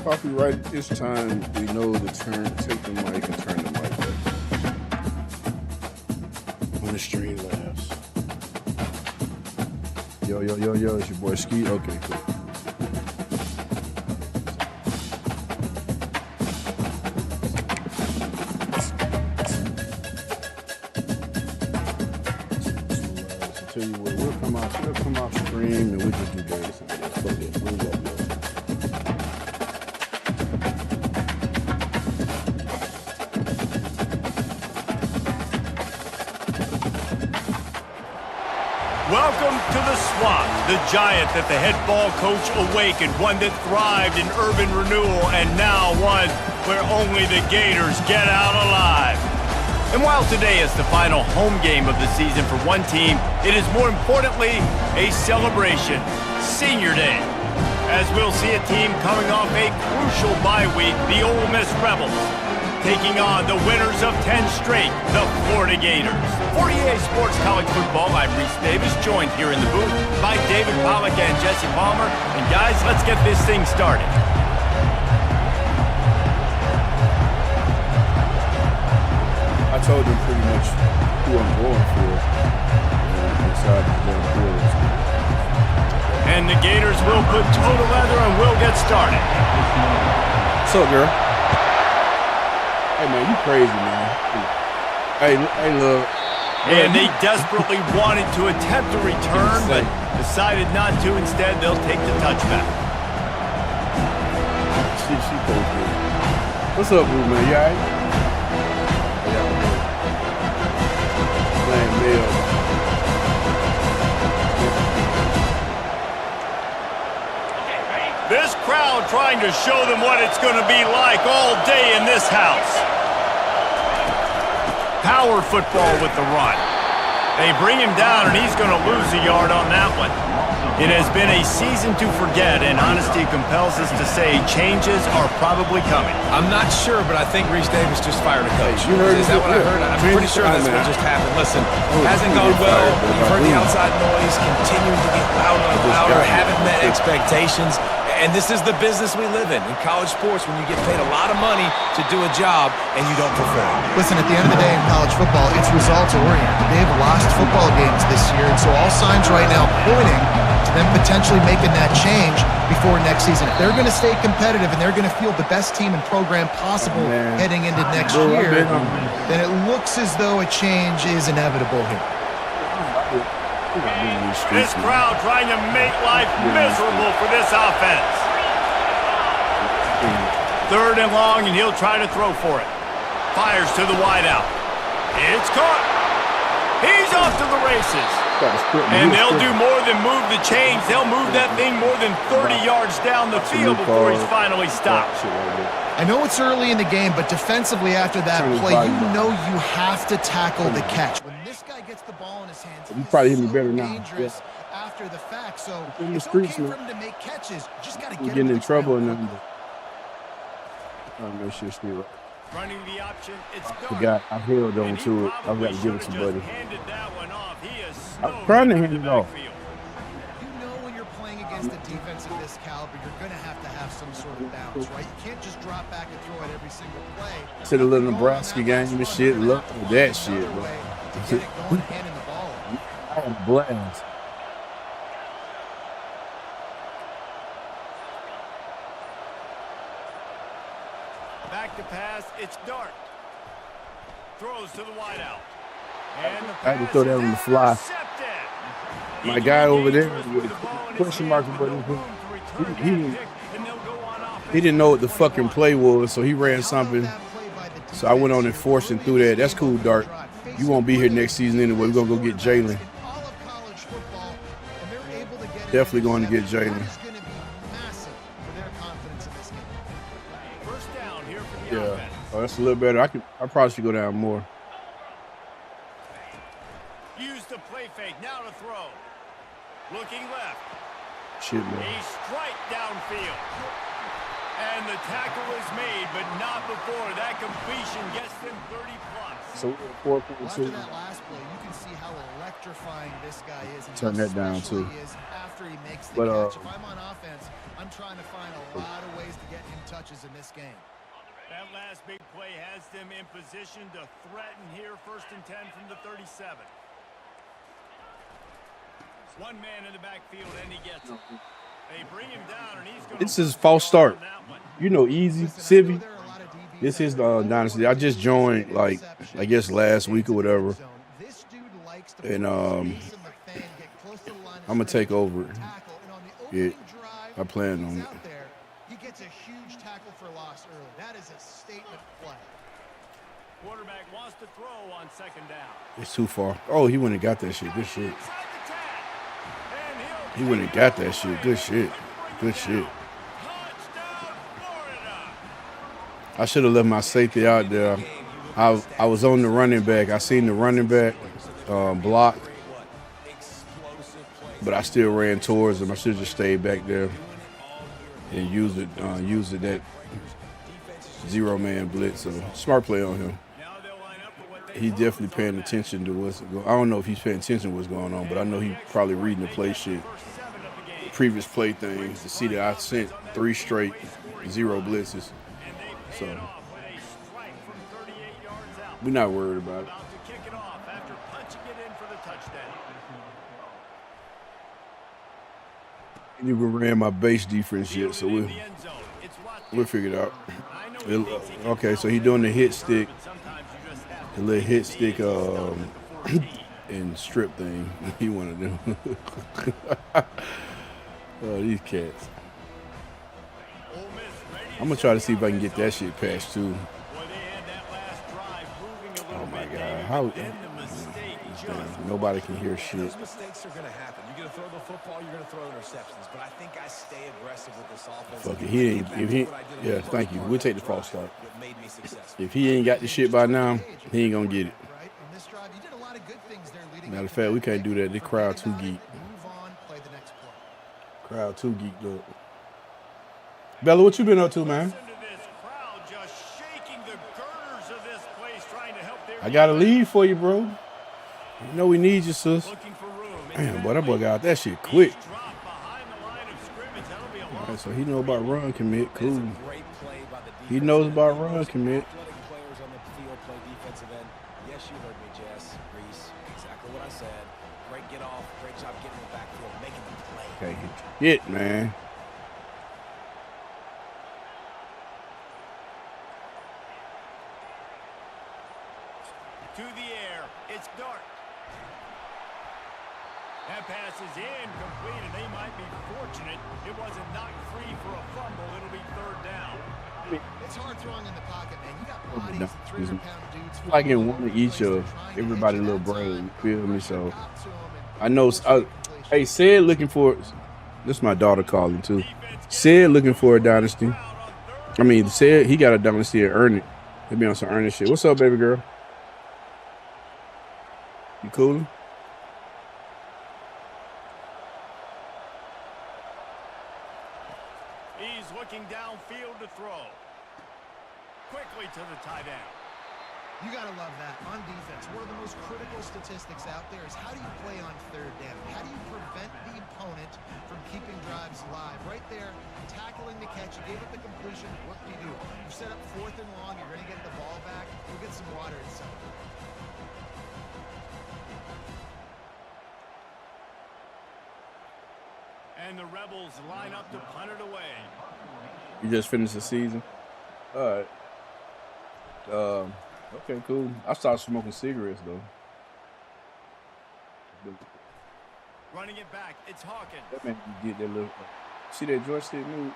copyright this time, we know to take the mic and turn the mic up. On the stream laughs. Yo, it's your boy Ski. Okay, cool. Tell you what, we'll come off stream and we'll just do dirty something. Welcome to the Swamp, the giant that the head ball coach awakened, one that thrived in urban renewal, and now one where only the Gators get out alive. And while today is the final home game of the season for one team, it is more importantly a celebration, Senior Day, as we'll see a team coming off a crucial bye week, the Ole Miss Rebels, taking on the winners of 10 straight, the Florida Gators. For EA Sports College Football, I'm Reese Davis, joined here in the booth by David Pollack and Jesse Palmer. And guys, let's get this thing started. I told them pretty much who I'm going for. And decided to go forward. And the Gators will put total leather and we'll get started. What's up, girl? Hey, man, you crazy, man. Hey, look. And they desperately wanted to attempt a return, but decided not to. Instead, they'll take the touchback. She posted. What's up, Blue, man? You all right? This crowd trying to show them what it's going to be like all day in this house. Power football with the run. They bring him down, and he's going to lose a yard on that one. It has been a season to forget, and honesty compels us to say changes are probably coming. I'm not sure, but I think Reese Davis just fired a coach. You heard Is that what I heard? I'm pretty sure that's what just happened. Listen, hasn't gone well. You've heard the outside noise, continuing to get louder and louder, haven't met expectations. And this is the business we live in college sports, when you get paid a lot of money to do a job and you don't perform. Listen, at the end of the day in college football, it's results-oriented. They've lost football games this year, and so all signs right now pointing to them potentially making that change before next season. If they're going to stay competitive and they're going to field the best team and program possible heading into next year, then it looks as though a change is inevitable here. This crowd trying to make life miserable for this offense. 3rd and long, and he'll try to throw for it. Fires to the wideout. It's caught. He's off to the races. And they'll do more than move the chains. They'll move that thing more than 30 yards down the field before he's finally stopped. I know it's early in the game, but defensively after that play, you know you have to tackle the catch. When this guy gets the ball in his hands, you probably hit me better now. Dangerous after the fact, so in the it's streets, okay man. for him to make catches. Just got to get getting in trouble and then make sure it's right. Running the option, it's I held on to it. I've got to give it to Buddy. I'm trying to hand it off. You know when you're playing against a defense of this caliber, you're going to have some sort of balance, right? You can't just drop back and throw it every single play. To the little Nebraska game and shit, look at that shit, bro. I am blessed. Back to pass, it's Dart. Throws to the wideout. I had to throw that on the fly. My guy over there with a question mark, but he didn't know what the fucking play was, so he ran something. So I went on and forced and threw that. That's cool, Dart. You won't be here next season anyway. We're going to go get Jalen. Definitely going to get Jalen. Yeah. Oh, that's a little better. I probably should go down more. Use the play fake. Now to throw. Looking left. Shit, man. A strike downfield. And the tackle is made, but not before that completion gets them 30 plus. So 4.2. After that last play, you can see how electrifying this guy is. Turn that down too. after he makes the But catch. If I'm on offense, I'm trying to find a lot of ways to get him touches in this game. That last big play has them in position to threaten here. 1st and 10 from the 37. One man in the backfield, and he gets it. They bring him down, and he's going to... This is false start. You know, easy, Civvy. This is Dynasty. I just joined, like, I guess last week or whatever. And I'm going to take over it. Yeah, I plan on it. He gets a huge tackle for loss early. That is a statement play. Quarterback wants to throw on 2nd down. It's too far. Oh, he wouldn't have got that shit. Good shit. He wouldn't have got that shit. Good shit. Good shit. I should have left my safety out there. I was on the running back. I seen the running back block, but I still ran towards him. I should have just stayed back there and used that 0-man blitz. So smart play on him. He's definitely paying attention to what's going on. I don't know if he's paying attention to what's going on, but I know he's probably reading the play shit. Previous play things to see that I sent 3 straight 0 blitzes. So we're not worried about it. I ain't even ran my base defense yet, so we'll figure it out. Okay, so he's doing the hit stick, the little hit stick and strip thing. He one of them. Oh, these cats. I'm gonna try to see if I can get that shit patched too. Oh my God! How? Nobody can hear shit. Those mistakes are gonna happen. You're gonna throw the football. You're gonna throw interceptions. But I think I stay aggressive with this offense. Fuck it. Yeah, thank you. We'll take the false start. If he ain't got the shit by now, he ain't gonna get it. Matter of fact, we can't do that. The crowd too geek. Crowd too geeked up. Bella, what you been up to, man? I got a lead for you, bro. You know we need you, sis. Damn, boy, that boy got that shit quick. All right, so he know about run commit. Cool. He knows about run commit. Yes, you heard me, Jess. Reese, exactly what I said. Great get off. Great job getting in the backfield, making the play. Okay, hit, man. To the air, it's Dart. That pass is incomplete, and they might be fortunate it wasn't knocked free for a fumble. It'll be 3rd down. It's hard throwing in the pocket, man. You got bodies, 300-pound dudes. Like in one of each of everybody's little brain, you feel me? So I know. Hey, Sid looking for. This is my daughter calling too. Sid looking for a dynasty. I mean, Sid he got a dynasty and earn it. He'll be on some earning shit. What's up, baby girl? You coolin'? He's looking downfield to throw. Quickly to the tight end. You got to love that. On defense, one of the most critical statistics out there is how do you play on 3rd down? How do you prevent the opponent from keeping drives live? Right there, tackling the catch. You gave up the completion. What do? You set up 4th and long. You're going to get the ball back. Go get some water inside. And the Rebels line up to punt it away. You just finished the season? All right. Okay, cool. I started smoking cigarettes, though. Running it back, it's Hawkins. That man you get that little... See that joystick move?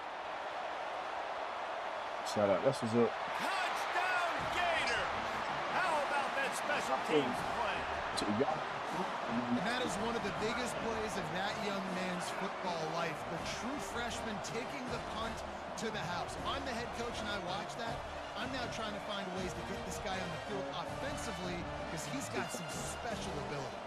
Shout out. That's what's up. Touchdown, Gator! How about that special teams play? And that is one of the biggest plays of that young man's football life. The true freshman taking the punt to the house. I'm the head coach and I watch that. I'm now trying to find ways to get this guy on the field offensively because he's got some special ability.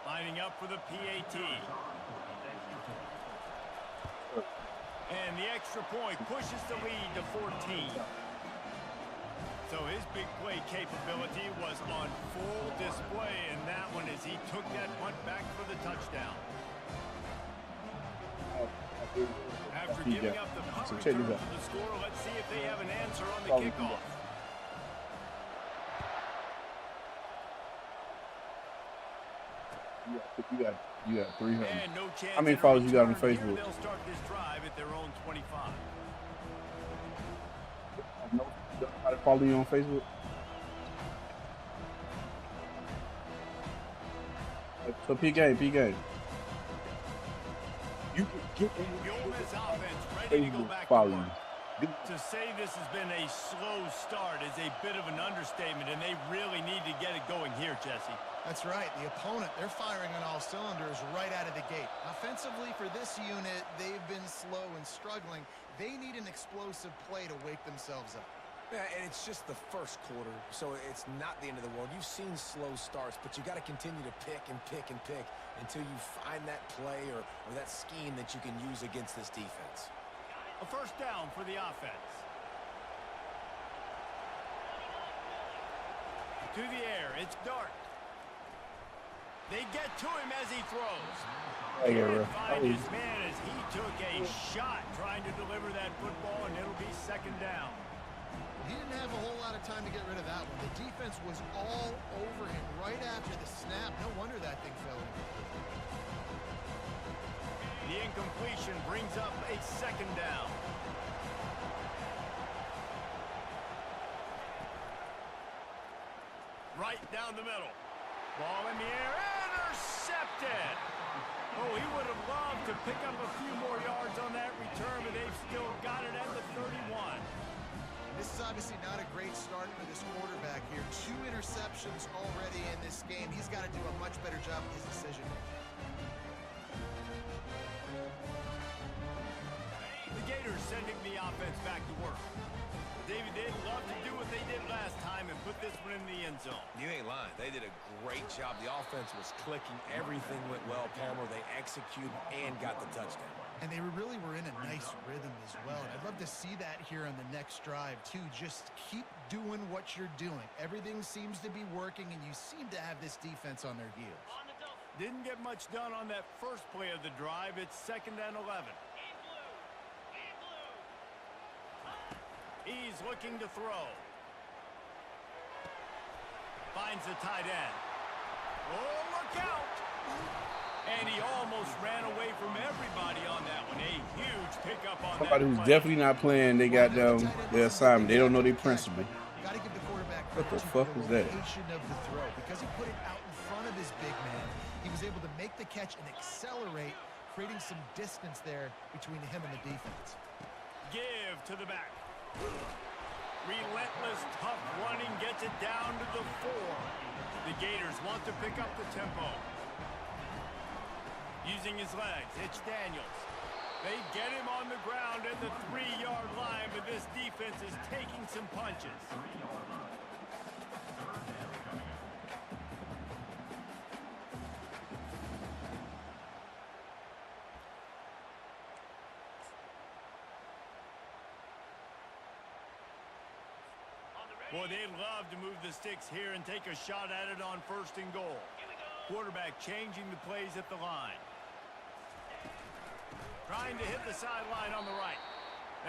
Lining up for the PAT. And the extra point pushes the lead to 14. So his big play capability was on full display in that one as he took that punt back for the touchdown. After giving up the punt return for the score, let's see if they have an answer on the kickoff. You got 300. And no chance. How many followers you got on Facebook? They'll start this drive at their own 25. How to follow you on Facebook? So PK. You can get in the Ole Miss offense ready to go back to work. To say this has been a slow start is a bit of an understatement, and they really need to get it going here, Jesse. That's right. The opponent, they're firing on all cylinders right out of the gate. Offensively, for this unit, they've been slow and struggling. They need an explosive play to wake themselves up. Yeah, and it's just the first quarter, so it's not the end of the world. You've seen slow starts, but you got to continue to pick until you find that play or that scheme that you can use against this defense. A first down for the offense. To the air, it's Dart. They get to him as he throws. Can't find his man as he took a shot trying to deliver that football, and it'll be second down. He didn't have a whole lot of time to get rid of that one. The defense was all over him right after the snap. No wonder that thing fell in. The incompletion brings up a second down. Right down the middle. Ball in the air, intercepted. Oh, he would have loved to pick up a few more yards on that return, but they've still got it at the 31. This is obviously not a great start for this quarterback here. 2 interceptions already in this game. He's got to do a much better job with his decision making. The Gators sending the offense back to work. David, they'd love to do what they did last time and put this one in the end zone. You ain't lying. They did a great job. The offense was clicking. Everything went well, Palmer. They executed and got the touchdown. And they really were in a nice rhythm as well. And I'd love to see that here on the next drive, too. Just keep doing what you're doing. Everything seems to be working, and you seem to have this defense on their heels. Didn't get much done on that first play of the drive. It's 2nd and 11. He's looking to throw. Finds the tight end. Oh, look out! And he almost ran away from everybody on that one. A huge pickup on somebody that who's play. definitely not playing. They got their assignment. They don't know their principle. Got to give the quarterback what the credit fuck for was the that? location of the throw. Because he put it out in front of his big man, he was able to make the catch and accelerate, creating some distance there between him and the defense. Give to the back. Relentless, tough running gets it down to the 4. The Gators want to pick up the tempo. Using his legs, it's Daniels. They get him on the ground at the 3-yard line, but this defense is taking some punches. Boy, they'd love to move the sticks here and take a shot at it on 1st and goal. Quarterback changing the plays at the line. Trying to hit the sideline on the right.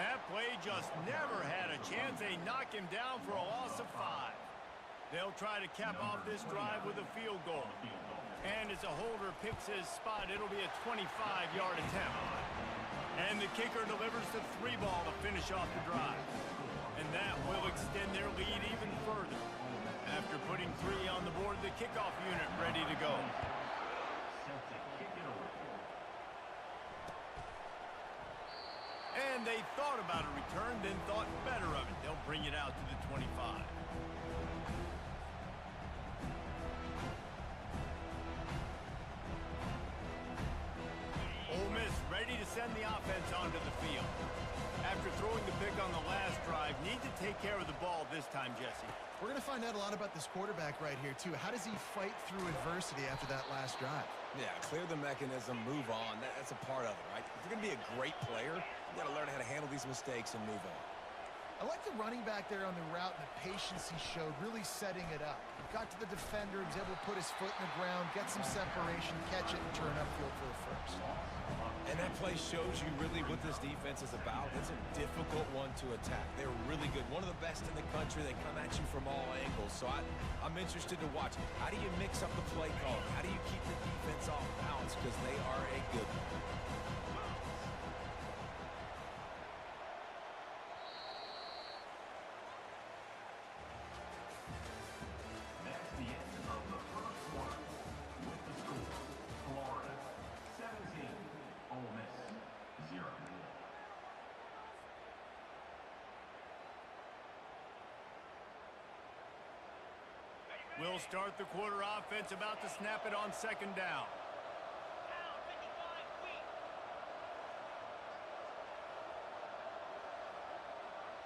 That play just never had a chance. They knock him down for a loss of 5. They'll try to cap off this drive with a field goal. And as a holder picks his spot, it'll be a 25-yard attempt. And the kicker delivers the 3 ball to finish off the drive. And that will extend their lead even further. After putting 3 on the board, the kickoff unit ready to go. And they thought about a return, then thought better of it. They'll bring it out to the 25. Ole Miss ready to send the offense onto the field. After throwing the pick on the last drive, need to take care of the ball this time, Jesse. We're going to find out a lot about this quarterback right here, too. How does he fight through adversity after that last drive? Yeah, clear the mechanism, move on. That's a part of it, right? If you're going to be a great player, you got to learn how to handle these mistakes and move on. I I like the running back there on the route and the patience he showed, really setting it up. He got to the defender, he was able to put his foot in the ground, get some separation, catch it, and turn upfield for the first. And that play shows you really what this defense is about. It's a difficult one to attack. They're really good. One of the best in the country. They come at you from all angles. So I'm interested to watch. How do you mix up the play call? How do you keep the defense off balance? Because they are a good one. We'll start the quarter offense, about to snap it on second down.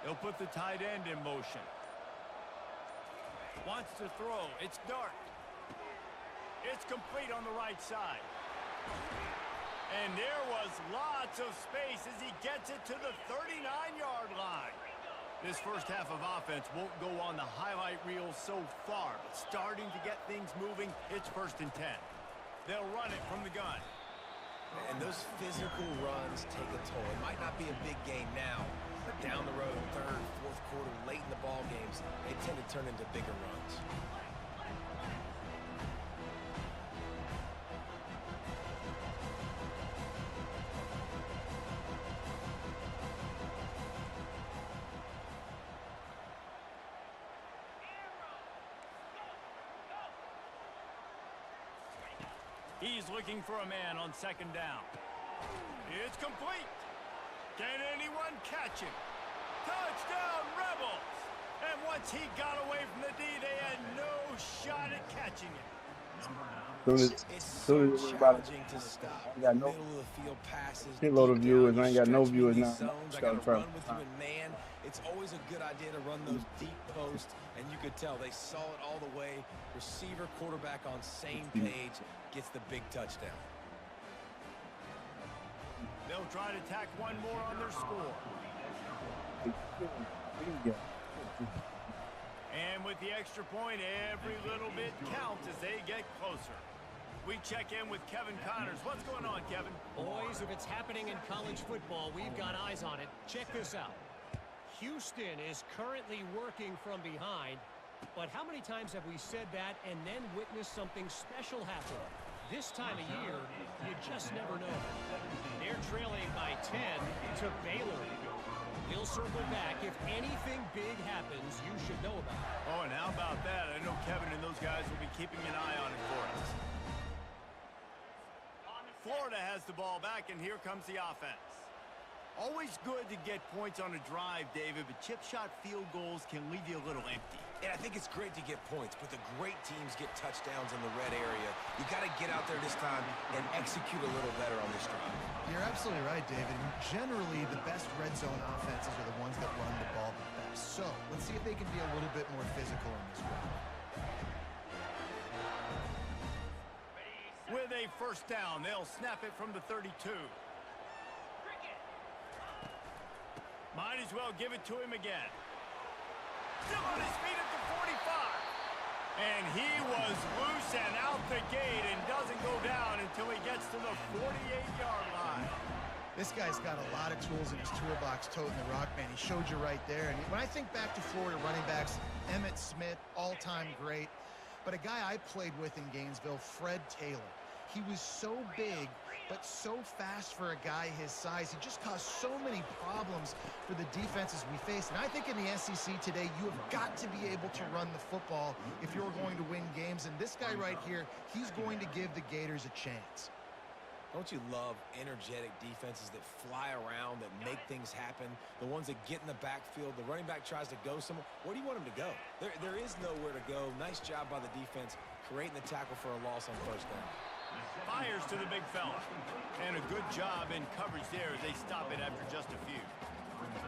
He'll put the tight end in motion. Wants to throw. It's Dart. It's complete on the right side. And there was lots of space as he gets it to the 39-yard line. This first half of offense won't go on the highlight reel so far, but starting to get things moving, it's 1st and 10. They'll run it from the gun. And those physical runs take a toll. It might not be a big game now, but down the road, 3rd, 4th quarter, late in the ball games, they tend to turn into bigger runs. He's looking for a man on second down. It's complete. Can anyone catch him? Touchdown, Rebels! And once he got away from the D, they had no shot at catching him. It's so challenging to stop. Middle of the field passes. Load of viewers. I ain't got no viewers now. I got to run with you in man. It's always a good idea to run those deep posts, and you could tell they saw it all the way. Receiver, quarterback on same page, gets the big touchdown. They'll try to tack one more on their score. And with the extra point, every little bit counts as they get closer. We check in with Kevin Connors. What's going on, Kevin? Boys, if it's happening in college football, we've got eyes on it. Check this out. Houston is currently working from behind, but how many times have we said that and then witnessed something special happen? This time of year, you just never know. They're trailing by 10 to Baylor. We'll circle back. If anything big happens, you should know about it. Oh, and how about that? I know Kevin and those guys will be keeping an eye on it for us. Florida has the ball back, and here comes the offense. Always good to get points on a drive, David, but chip shot field goals can leave you a little empty. And I think it's great to get points, but the great teams get touchdowns in the red area. You got to get out there this time and execute a little better on this drive. You're absolutely right, David. Generally, the best red zone offenses are the ones that run the ball the best. So let's see if they can be a little bit more physical in this drive. With a first down, they'll snap it from the 32. Might as well give it to him again. Still on his feet at the 45. And he was loose and out the gate and doesn't go down until he gets to the 48-yard line. This guy's got a lot of tools in his toolbox toting the rock, man. He showed you right there. And when I think back to Florida running backs, Emmitt Smith, all-time great. But a guy I played with in Gainesville, Fred Taylor. He was so big, but so fast for a guy his size. He just caused so many problems for the defenses we face. And I think in the SEC today, you have got to be able to run the football if you're going to win games. And this guy right here, he's going to give the Gators a chance. Don't you love energetic defenses that fly around, that make things happen? The ones that get in the backfield, the running back tries to go somewhere. Where do you want him to go? There is nowhere to go. Nice job by the defense creating the tackle for a loss on first down. Fires to the big fella. And a good job in coverage there as they stop it after just a few.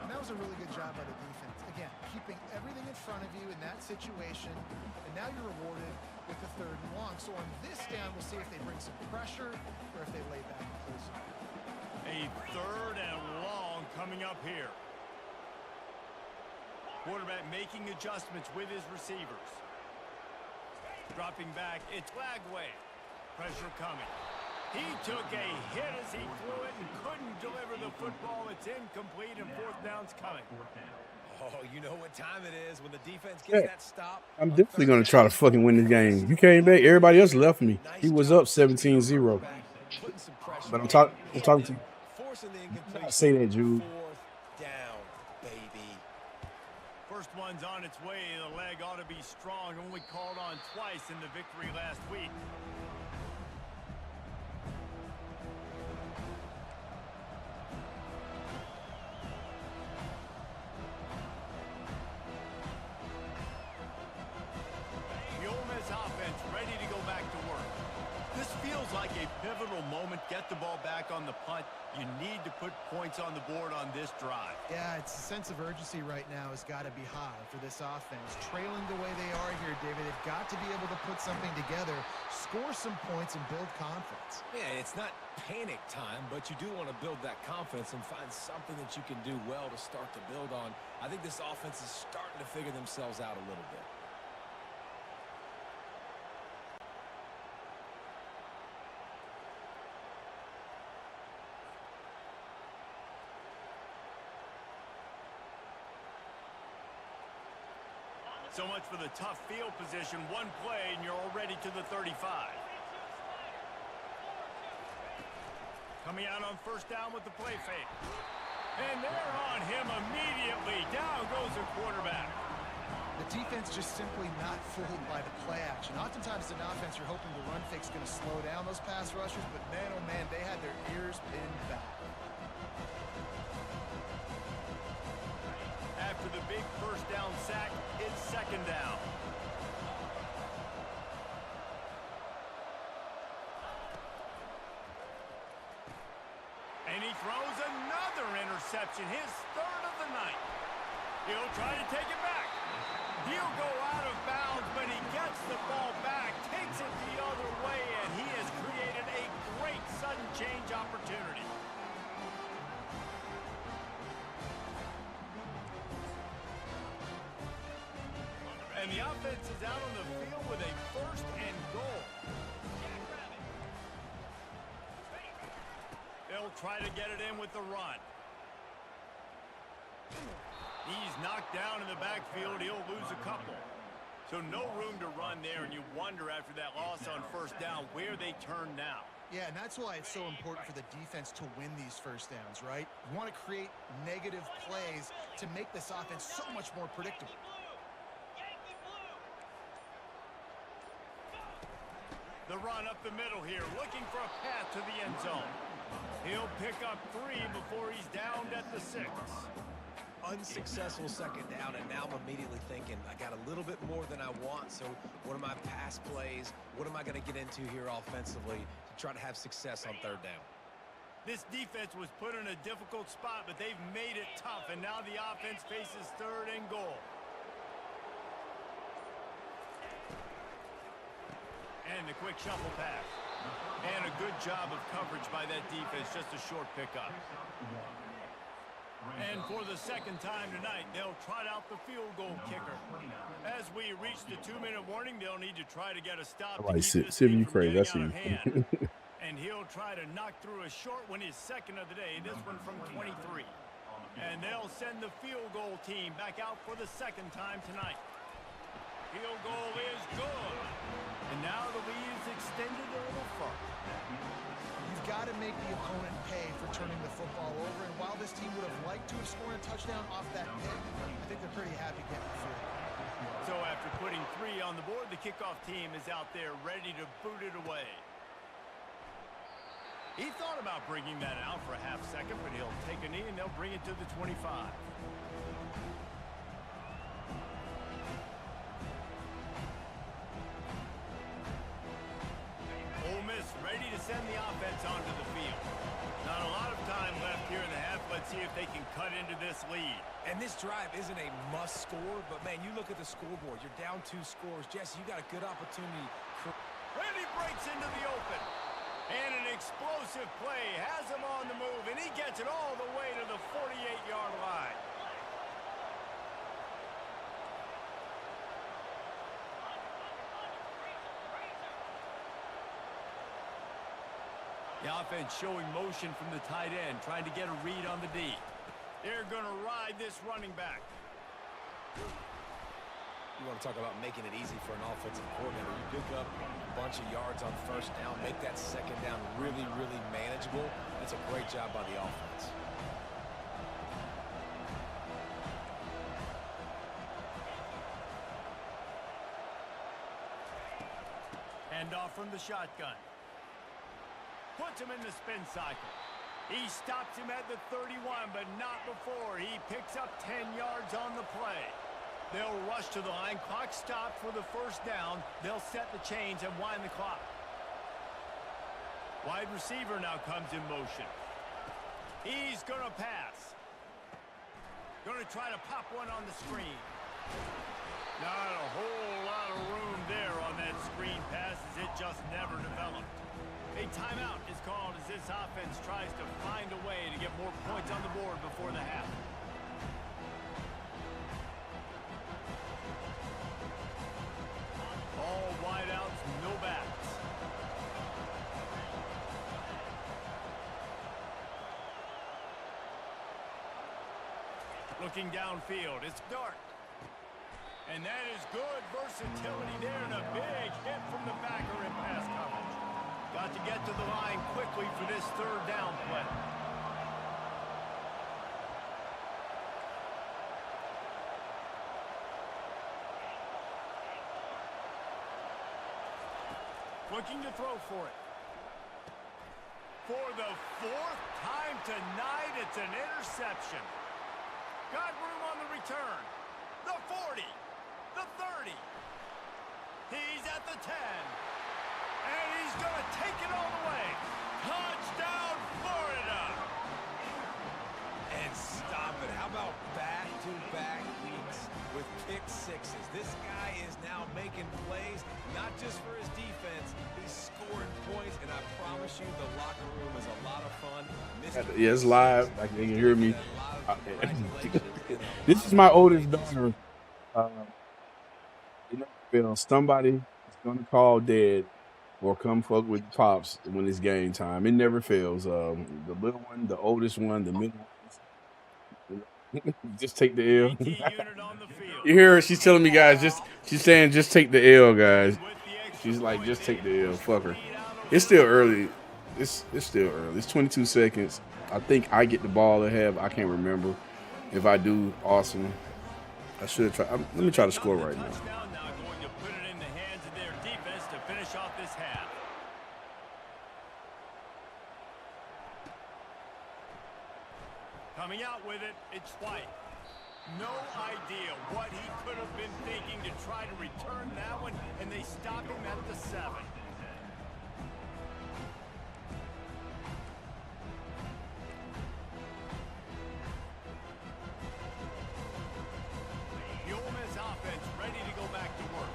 And that was a really good job by the defense. Again, keeping everything in front of you in that situation. And now you're rewarded with the 3rd and long. So on this down, we'll see if they bring some pressure or if they lay back and close it. A 3rd and long coming up here. Quarterback making adjustments with his receivers. Dropping back, it's Lagway. Pressure coming. He took a hit as he threw it and couldn't deliver the football. It's incomplete and fourth down's coming. Oh, you know what time it is when the defense gets that stop. I'm definitely going to try to fucking win this game. You came back. Everybody else left me. He was up 17-0. But I'm talking to you. Say that, Jude. Fourth down, baby. First one's on its way. The leg ought to be strong. Only called on twice in the victory last week. Offense ready to go back to work. This feels like a pivotal moment. Get the ball back on the punt. You need to put points on the board on this drive. Yeah, it's a sense of urgency right now has got to be high for this offense. Trailing the way they are here, David, they've got to be able to put something together, score some points, and build confidence. Yeah, it's not panic time, but you do want to build that confidence and find something that you can do well to start to build on. I think this offense is starting to figure themselves out a little bit. So much for the tough field position. One play, and you're already to the 35. Coming out on first down with the play fake. And they're on him immediately. Down goes the quarterback. The defense just simply not fooled by the play action. Oftentimes, in offense, you're hoping the run fake's going to slow down those pass rushers, but man, oh man, they had their ears pinned back. After the big first down sack, it's second down. And he throws another interception, his third of the night. He'll try to take it back. He'll go out of bounds, but he gets the ball back, takes it the other way, and he has created a great sudden change opportunity. And the offense is out on the field with a first and goal. They'll try to get it in with the run. He's knocked down in the backfield. He'll lose a couple. So no room to run there, and you wonder after that loss on first down where they turn now. Yeah, and that's why it's so important for the defense to win these first downs, right? You want to create negative plays to make this offense so much more predictable. The run up the middle here, looking for a path to the end zone. He'll pick up 3 before he's downed at the 6. Unsuccessful second down, and now I'm immediately thinking, I got a little bit more than I want, so what are my pass plays? What am I going to get into here offensively to try to have success on third down? This defense was put in a difficult spot, but they've made it tough, and now the offense faces third and goal. And the quick shuffle pass. And a good job of coverage by that defense, just a short pickup. And for the second time tonight, they'll trot out the field goal kicker. As we reach the 2-minute warning, they'll need to try to get a stop. All right, Sivy, you crazy. That's you. And he'll try to knock through a short one, his second of the day, this one from 23. And they'll send the field goal team back out for the second time tonight. Field goal is good. And now the lead is extended a little further. You've got to make the opponent pay for turning the football over. And while this team would have liked to have scored a touchdown off that pick, I think they're pretty happy getting the field. So after putting 3 on the board, the kickoff team is out there ready to boot it away. He thought about bringing that out for a half second, but he'll take a knee and they'll bring it to the 25. Ole Miss ready to send the offense onto the field. Not a lot of time left here in the half. Let's see if they can cut into this lead. And this drive isn't a must score, but man, you look at the scoreboard. You're down 2 scores. Jesse, you got a good opportunity. And he breaks into the open. And an explosive play has him on the move, and he gets it all the way to the 48-yard line. offense showing motion from the tight end, trying to get a read on the D. They're going to ride this running back. You want to talk about making it easy for an offensive coordinator. You pick up a bunch of yards on first down, make that second down really, really manageable. That's a great job by the offense. Hand off from the shotgun. Puts him in the spin cycle. He stops him at the 31, but not before. He picks up 10 yards on the play. They'll rush to the line. Clock stopped for the first down. They'll set the chains and wind the clock. Wide receiver now comes in motion. He's going to pass. Going to try to pop one on the screen. Not a whole lot of room there on that screen pass as it just never developed. A timeout is called as this offense tries to find a way to get more points on the board before the half. All wideouts, no backs. Looking downfield, it's Dart. And that is good versatility there and a big hit from the backer in pass coverage. Got to get to the line quickly for this third down play. Looking to throw for it. For the fourth time tonight, it's an interception. Got room on the return. The 40. The 30. He's at the 10. And he's going to take it all the way. Touchdown, Florida. And stop it. How about back-to-back weeks with pick sixes? This guy is now making plays, not just for his defense. He's scoring points, and I promise you the locker room is a lot of fun. Yeah, it's live. Like, they can hear me. This is my oldest daughter. Somebody is going to call dad or come fuck with pops when it's game time. It never fails. The little one, the oldest one, the middle one. Just take the L. You hear her? She's telling me, guys, she's saying, just take the L, guys. She's like, just take the L. Fuck her. It's still early. It's still early. It's 22 seconds. I think I get the ball at half. I can't remember. If I do, awesome. I should try. Let me try to score right now. Coming out with it, it's White. No idea what he could have been thinking to try to return that one, and they stop him at the 7. The Ole Miss offense ready to go back to work.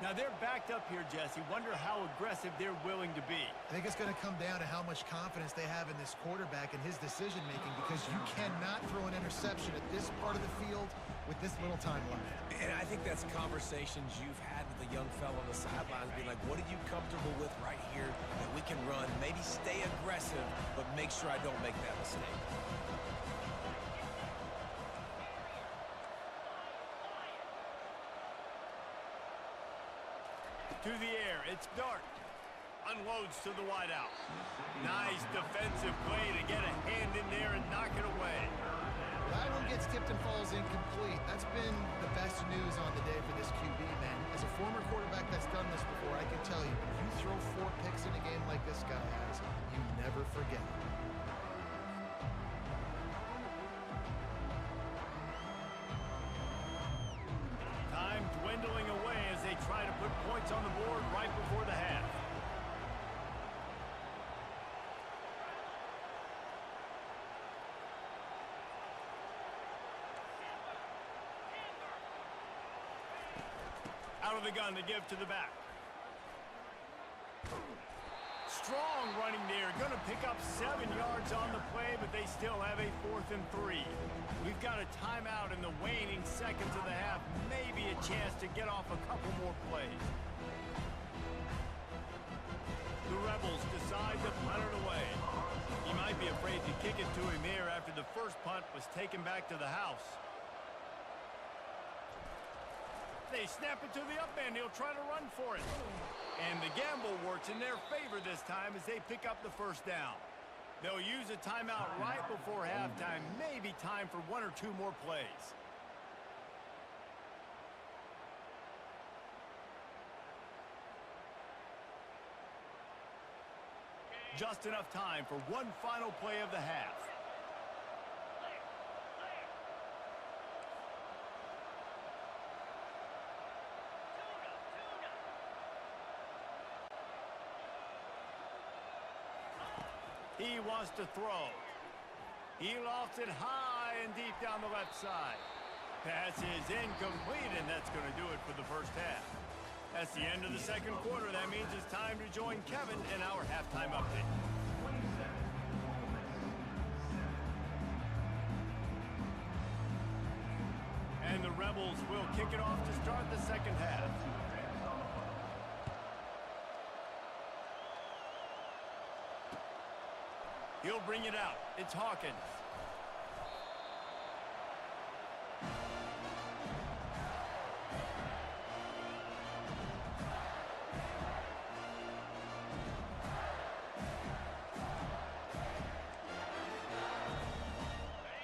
Now they're backed up here, Jesse. Wonder how aggressive they're willing to be. I think it's going to come down to how much confidence they have in this quarterback and his decision-making, because you cannot throw an interception at this part of the field with this little time left. And I think that's conversations you've had with the young fellow on the sidelines, being like, what are you comfortable with right here that we can run? Maybe stay aggressive, but make sure I don't make that mistake. To the air, it's Dart. Unloads to the wideout. Nice defensive play to get a hand in there and knock it away. That one gets tipped and falls incomplete. That's been the best news on the day for this QB, man. As a former quarterback that's done this before, I can tell you, if you throw 4 picks in a game like this guy has, you never forget. Time dwindling away as they try to put points on the board right before the half. Out of the gun to give to the back. Strong running there. Going to pick up 7 yards on the play, but they still have a 4th and 3. We've got a timeout in the waning seconds of the half. Maybe a chance to get off a couple more plays. The Rebels decide to punt it away. He might be afraid to kick it to him here after the first punt was taken back to the house. They snap it to the up end. He'll try to run for it. And the gamble works in their favor this time as they pick up the first down. They'll use a timeout right before halftime. Maybe time for one or two more plays. Just enough time for one final play of the half. He wants to throw. He lofts it high and deep down the left side. Pass is incomplete, and that's going to do it for the first half. That's the end of the second quarter. That means it's time to join Kevin in our halftime update. And the Rebels will kick it off to start the second half. He'll bring it out. It's Hawkins.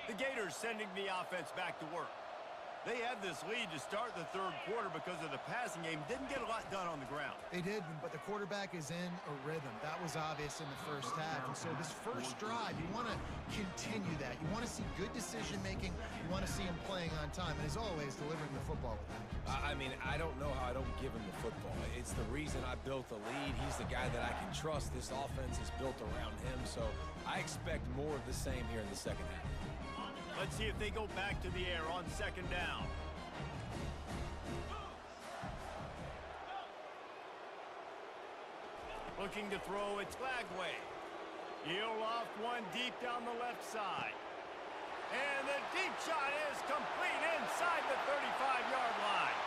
The Gators sending the offense back to work. They had this lead to start the third quarter because of the passing game. Didn't get a lot done on the ground. They did, but the quarterback is in a rhythm. That was obvious in the first half. And so this first drive, you want to continue that. You want to see good decision-making. You want to see him playing on time. And as always, delivering the football with accuracy. I mean, I don't know how I don't give him the football. It's the reason I built the lead. He's the guy that I can trust. This offense is built around him. So I expect more of the same here in the second half. Let's see if they go back to the air on second down. Looking to throw, it's Lagway. He'll loft one deep down the left side. And the deep shot is complete inside the 35-yard line.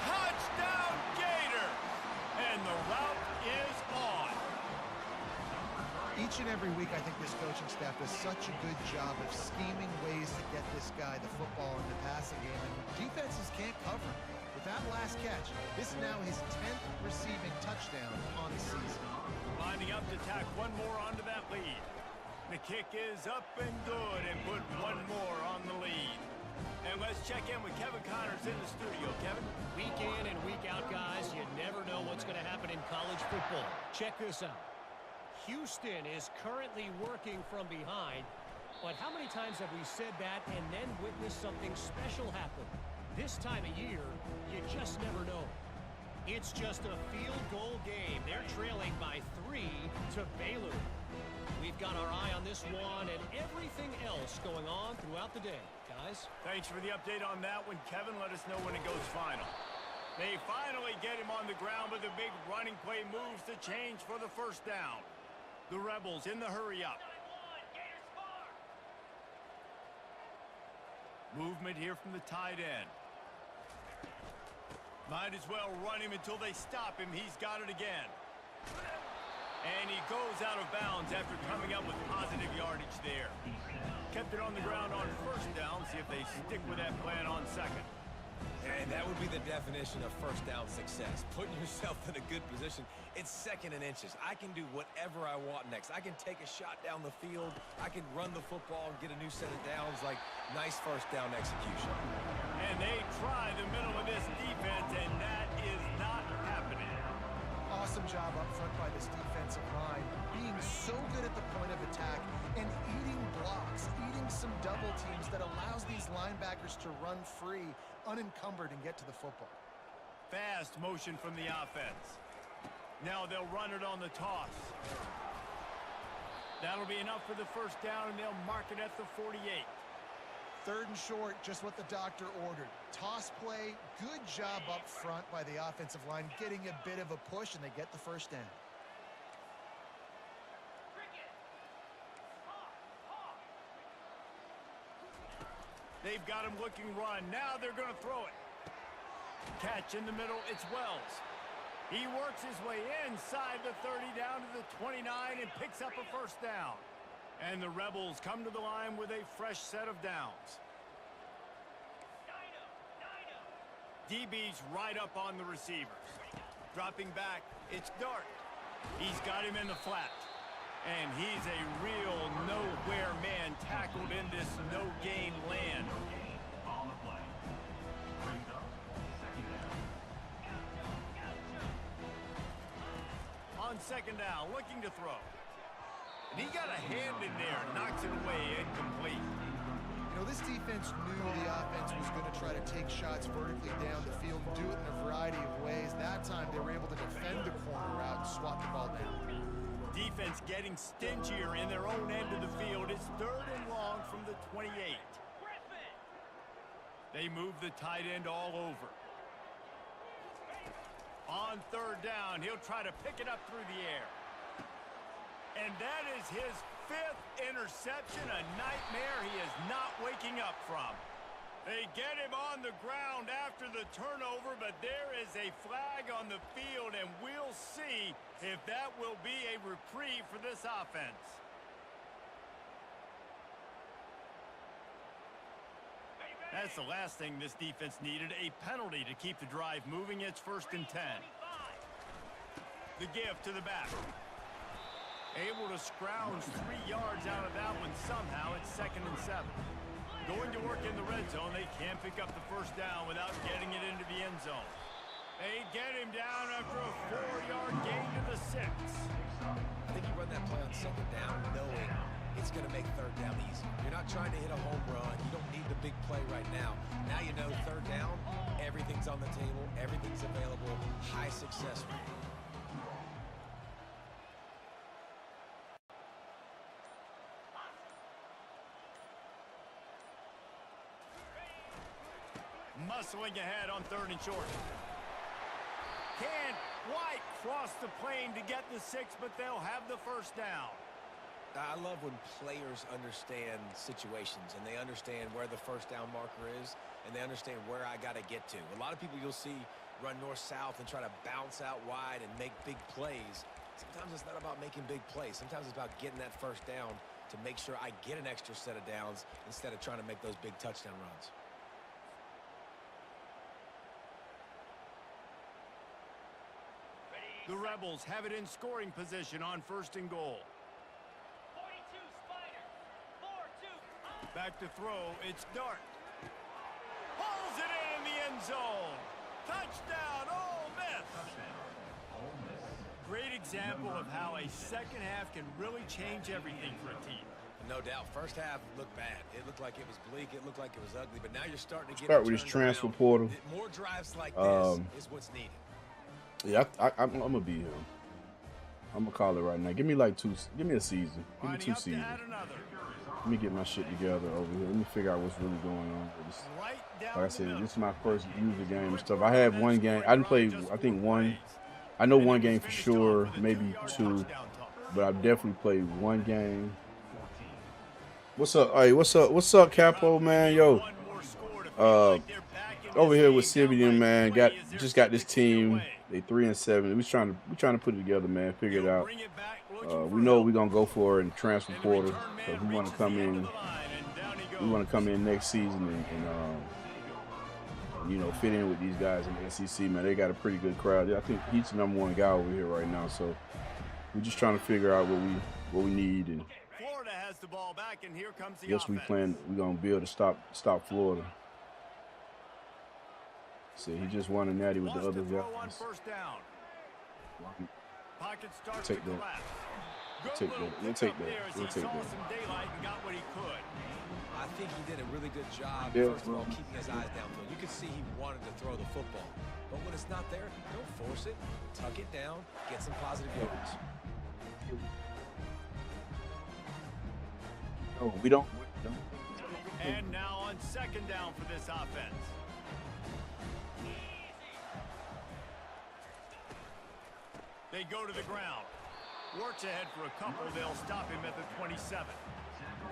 Touchdown, Gators! And the route is on. Each and every week, I think this coaching staff does such a good job of scheming ways to get this guy the football in the passing game, and defenses can't cover him. With that last catch, this is now his 10th receiving touchdown on the season. Lining up to tack one more onto that lead. The kick is up and good and put one more on the lead. And let's check in with Kevin Connors in the studio. Kevin? Week in and week out, guys, you never know what's going to happen in college football. Check this out. Houston is currently working from behind, but how many times have we said that and then witnessed something special happen? This time of year, you just never know. It's just a field goal game. They're trailing by 3 to Baylor. We've got our eye on this one and everything else going on throughout the day. Guys? Thanks for the update on that one, Kevin. Let us know when it goes final. They finally get him on the ground, but the big running play moves the change for the first down. The Rebels in the hurry-up. Movement here from the tight end. Might as well run him until they stop him. He's got it again. And he goes out of bounds after coming up with positive yardage there. Kept it on the ground on first down. See if they stick with that plan on second. And that would be the definition of first down success. Putting yourself in a good position. It's second and inches. I can do whatever I want next. I can take a shot down the field. I can run the football and get a new set of downs. Like, nice first down execution. And they try the middle of this defense, and that is not happening. Awesome job up front by this defensive line, being so good at the point of attack and eating blocks, eating some double teams that allows these linebackers to run free, unencumbered, and get to the football. Fast motion from the offense. Now they'll run it on the toss. That'll be enough for the first down, and they'll mark it at the 48. Third and short, just what the doctor ordered. Toss play, good job up front by the offensive line, getting a bit of a push, and they get the first down. They've got him looking run. Now they're going to throw it. Catch in the middle. It's Wells. He works his way inside the 30 down to the 29 and picks up a first down. And the Rebels come to the line with a fresh set of downs. DB's right up on the receiver. Dropping back, it's Dart. He's got him in the flat. And he's a real nowhere man tackled in this no-gain land. On second down, looking to throw. And he got a hand in there, knocks it away, incomplete. You know, this defense knew the offense was going to try to take shots vertically down the field and do it in a variety of ways. That time, they were able to defend the corner route and swat the ball down. Defense getting stingier in their own end of the field. It's 3rd and long from the 28. They move the tight end all over. On 3rd down, he'll try to pick it up through the air. And that is his 5th interception, a nightmare he is not waking up from. They get him on the ground after the turnover, but there is a flag on the field, and we'll see if that will be a reprieve for this offense. That's the last thing this defense needed, a penalty to keep the drive moving. It's 1st and 10. The give to the back. Able to scrounge 3 yards out of that one somehow. It's 2nd and 7. Going to work in the red zone. They can't pick up the first down without getting it into the end zone. They get him down after a 4-yard gain to the 6. I think you run that play on 2nd down knowing it's going to make 3rd down easy. You're not trying to hit a home run. You don't need the big play right now. Now you know 3rd down, everything's on the table, everything's available, high success rate. Muscling ahead on 3rd and short. Can't quite cross the plane to get the 6, but they'll have the first down. I love when players understand situations and they understand where the first down marker is and they understand where I got to get to. A lot of people you'll see run north-south and try to bounce out wide and make big plays. Sometimes it's not about making big plays. Sometimes it's about getting that first down to make sure I get an extra set of downs instead of trying to make those big touchdown runs. The Rebels have it in scoring position on 1st and goal. 42 Spider. 4-2. Back to throw. It's Dart. Pulls it in the end zone. Touchdown, Ole Miss. Great example of how a second half can really change everything for a team. No doubt. First half looked bad. It looked like it was bleak. It looked like it was ugly. But now you're starting to get Start with this transfer portal. More drives like this is what's needed. Yeah, I'm gonna be here. I'm gonna call it right now. Give me like 2. Give me a season. Give me 2 seasons. Let me get my shit together over here. Let me figure out what's really going on. Like I said, this is my first user game and stuff. I have 1 game. I didn't play. I think 1. I know 1 game for sure, maybe 2, but I've definitely played 1 game. What's up? Hey, what's up? What's up, Capo, man? Yo, over here with Sibian, man. Just got this team. They 3 and 7. We trying to put it together, man. Figure it out. We know we're gonna go for it in transfer portal because we want to come in. We want to come in next season and you know, fit in with these guys in the SEC, man. They got a pretty good crowd. I think he's the #1 guy over here right now. So we're just trying to figure out what we need, and Florida has the ball back, and here comes the guess we're gonna be able to stop Florida. See, he just won a natty with the other guys. Take that. Take that. We'll take that. We'll take that. I think he did a really good job, first of all, keeping his eyes downfield. You could see he wanted to throw the football. But when it's not there, don't force it. Tuck it down. Get some positive yards. No, we don't. And now on 2nd down for this offense. They go to the ground. Works ahead for a couple. They'll stop him at the 27.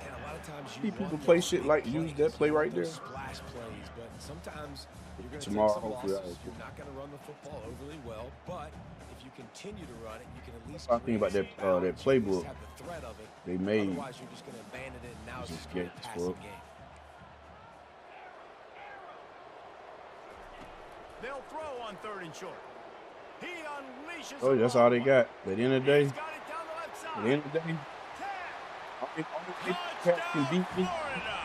And a lot of times people play shit like use that play right there. Splash plays, but sometimes You're going to take Tomorrow, some hopefully, losses. You're not going to run the football overly well, but if you continue to run it, you can at least I think about that that playbook have the threat of it. they made. Otherwise, you're just going to abandon it, and now it's just going to be a Just passing fuck. game. They'll throw on 3rd and short. He unleashes. Oh, that's all they got. At the end of the day, He's got it down the left side. at the end of the day, Touchdown, can beat me. Florida.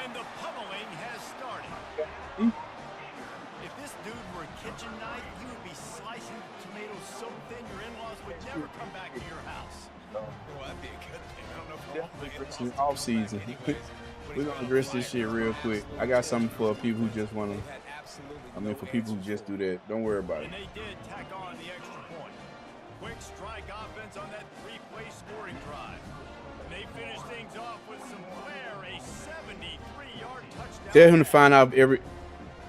And the pummeling has started. If this dude were a kitchen knife, he would be slicing tomatoes so thin your in-laws would never come back to your house. Well, that'd be a good thing. I don't know if It's in off season. We're gonna address this shit real quick. I got something for people who just wanna. I mean, for people who just do that, don't worry about it. And they did tack on the extra point. Quick strike offense on that 3-play scoring drive. And they finished things off with some flair, a 73-yard touchdown. Tell him to find out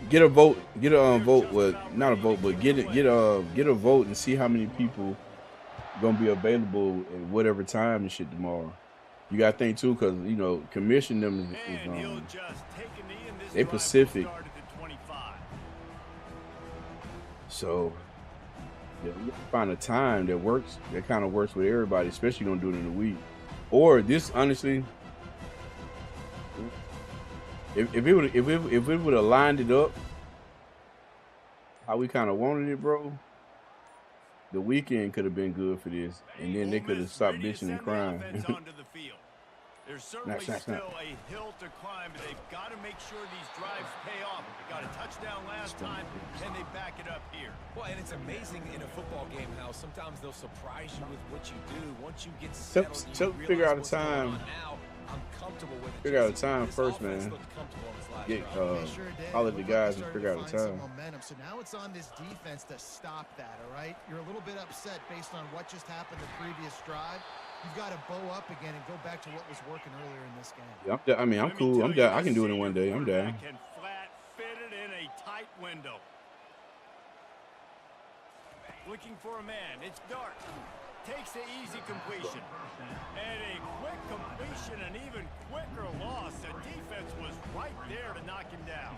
get a vote, well, not a vote, but get a vote and see how many people gonna be available at whatever time and shit tomorrow. You gotta think too, cause you know, commission them And he'll is just take a knee, and this they drive will Pacific. start at the 25. So yeah, we gotta find a time that works, that kind of works with everybody, especially gonna do it in a week. Or this, honestly, if it would have lined it up how we kind of wanted it, bro, the weekend could have been good for this, and then they could have stopped bitching and crying. There's certainly still a hill to climb, but they've got to make sure these drives pay off. They got a touchdown last time. Can they back it up here? Well, and it's amazing in a football game how sometimes they'll surprise you with what you do. Once you get settled, you Figure out a realize what's going time. on now. I'm comfortable with it. Figure out a This time first, offense man. looked comfortable on this last Get drive. all of the guys and figure out a time. Momentum. So now it's on this defense to stop that. All right, you're a little bit upset based on what just happened the previous drive. You've got to bow up again and go back to what was working earlier in this game. Yeah, I mean, I'm cool. I'm down. I can do it in one day. I'm down. Can flat fit it in a tight window. Looking for a man. It's Dart. Takes the easy completion. And a quick completion, an even quicker loss. The defense was right there to knock him down.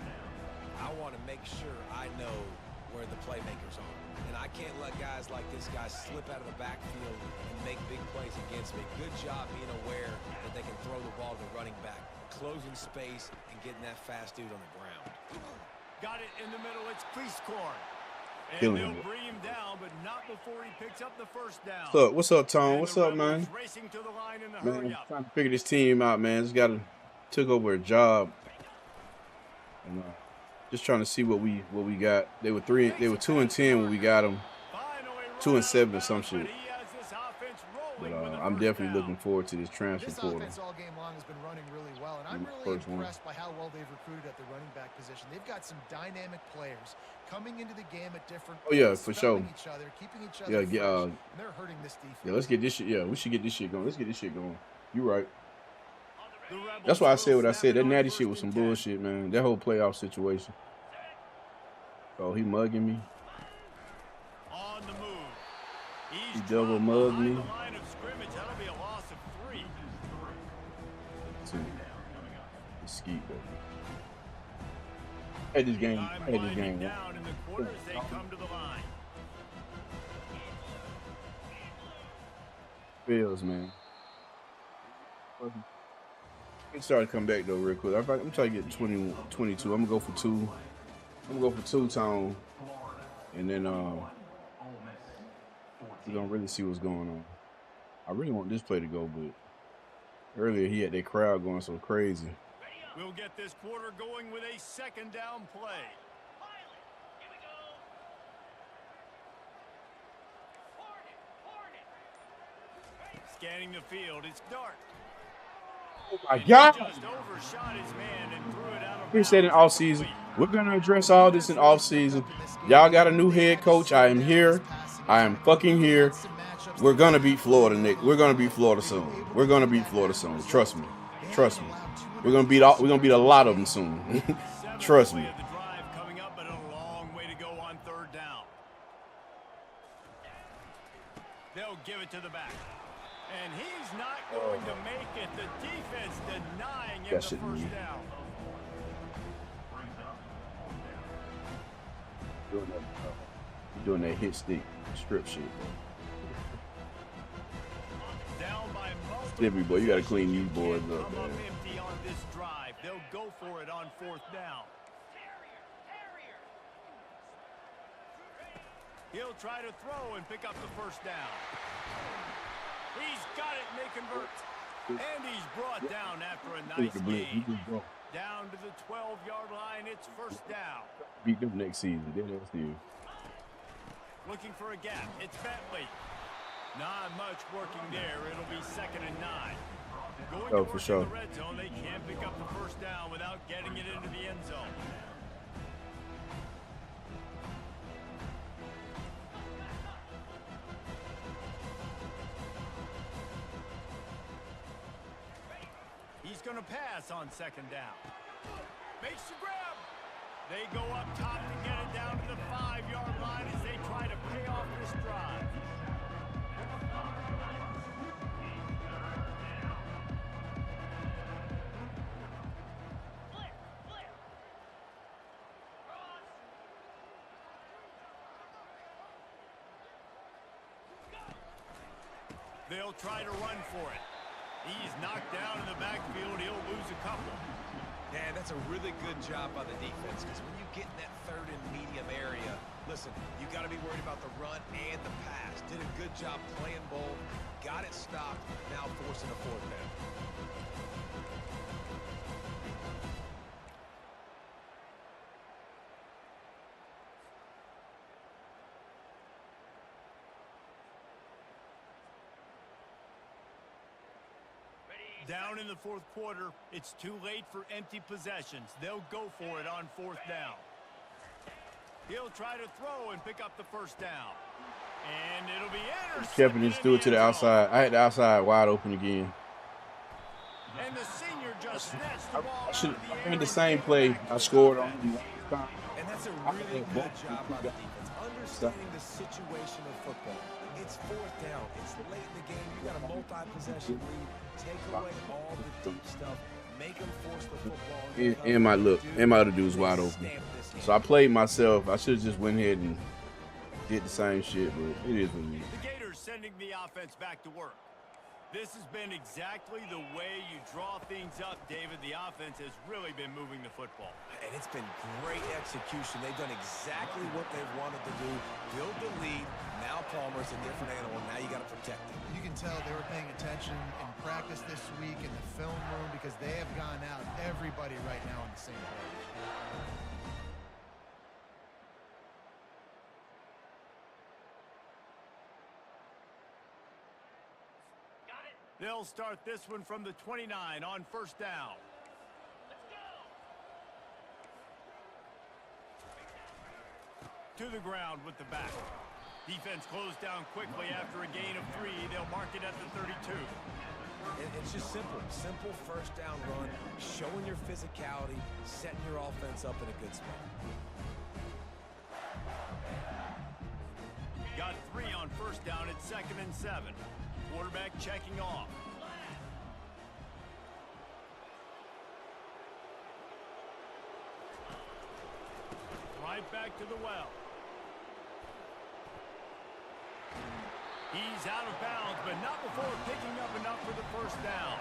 I want to make sure I know where the playmakers are. And I can't let guys like this guy slip out of the backfield and make big plays against me. Good job being aware that they can throw the ball to the running back, closing space, and getting that fast dude on the ground. Got it in the middle. It's Cleasecorn. And Killing they'll him. bring him down, but not before he picks up the first down. What's up, Tone? And What's the up, man? Rebels racing to the line in the Man, hurry up. trying to figure this team out, man. Just took over a job, and just trying to see what we got. They were 2-10 when we got them, 2-7 or some shit. But I'm definitely looking forward to this transfer This portal. offense all game long has been running really well, and I'm really impressed by how well they've recruited at the running back position. They've got some dynamic players coming into the game at different Oh, yeah, points, for sure. spelling each other, keeping each other Yeah, fresh, and they're hurting this defense. Yeah, let's get this shit. Yeah, we should get this shit going. Let's get this shit going. You right. That's why I said what I said. That natty shit was some bullshit, man. That whole playoff situation. Oh, he mugging me. On the move. He double mugged me. The line of scrimmage. That'll be a loss of 3. Skeet, baby. I had this game. Time winding down in the quarters. They come to the line. Bills, man. Let's start to come back though, real quick. I'm trying to get 20, 22. I'm gonna go for 2. I'm gonna go for 2, Tone, and then we're gonna really see what's going on. I really want this play to go, but earlier he had that crowd going so crazy. We'll get this quarter going with a second down play. Here we go. Scanning the field. It's Dart. Oh my And God! he just overshot his man and threw it out of We said in bounds. off season. We're gonna address all this in off season. Y'all got a new head coach. I am here. I am fucking here. We're gonna beat Florida, Nick. We're gonna beat Florida soon. We're gonna beat Florida soon. Trust me. Trust me. We're gonna beat a lot of them soon. Trust me. Play of the drive coming up, but a long way to go on 3rd down. They'll give it to the back. And he's not going to make it. The defense denying him That the shouldn't first be. down. doing that hit stick strip shit. Down by multiple Slippery boy, you gotta clean these boys Can't up, come up man. empty on this drive. They'll go for it on 4th down. He'll try to throw and pick up the 1st down. He's got it and they convert. And he's brought down after a nice gain. Down to the 12-yard line, it's 1st down. Beat them next season. Then that's you. Looking for a gap. It's Bentley. Not much working there. It'll be 2nd and 9. Going to Oh, work for sure. in the red zone. They can't pick up the 1st down without getting it into the end zone. He's going to pass on 2nd down. Makes the grab. They go up top to get it down to the 5-yard line as they try to pay off this drive. They'll try to run for it. He's knocked down in the backfield. He'll lose a couple. Yeah, that's a really good job by the defense, because when you get in that 3rd and medium area, listen, you got to be worried about the run and the pass. Did a good job playing both, got it stopped, now forcing a 4th down. Down in the 4th quarter, it's too late for empty possessions. They'll go for it on 4th down. He'll try to throw and pick up the 1st down. And it'll be intercepted. Shepard just threw it to the outside. I had the outside wide open again. And the senior just snatched the ball out of the I air. made the same play I scored on. And that's a really good job by the defense, understanding the situation of football. It's 4th down. It's late in the game. You got a multi-possession lead. Take away all the deep stuff. Make them force the football. And my other dude's wide open. So I played myself. I should have just went ahead and did the same shit, but it is what it is. The Gators sending the offense back to work. This has been exactly the way you draw things up, David. The offense has really been moving the football. And it's been great execution. They've done exactly what they've wanted to do. Build the lead. Now Palmer's a different animal. Now you got to protect him. You can tell they were paying attention in practice this week in the film room, because they have gone out, everybody right now on the same page. They'll start this one from the 29 on 1st down. To the ground with the back. Defense closed down quickly after a gain of 3. They'll mark it at the 32. It's just simple. Simple 1st down run, showing your physicality, setting your offense up in a good spot. Got 3 on 1st down at 2nd and 7. Quarterback checking off. Right back to the well. He's out of bounds, but not before picking up enough for the 1st down.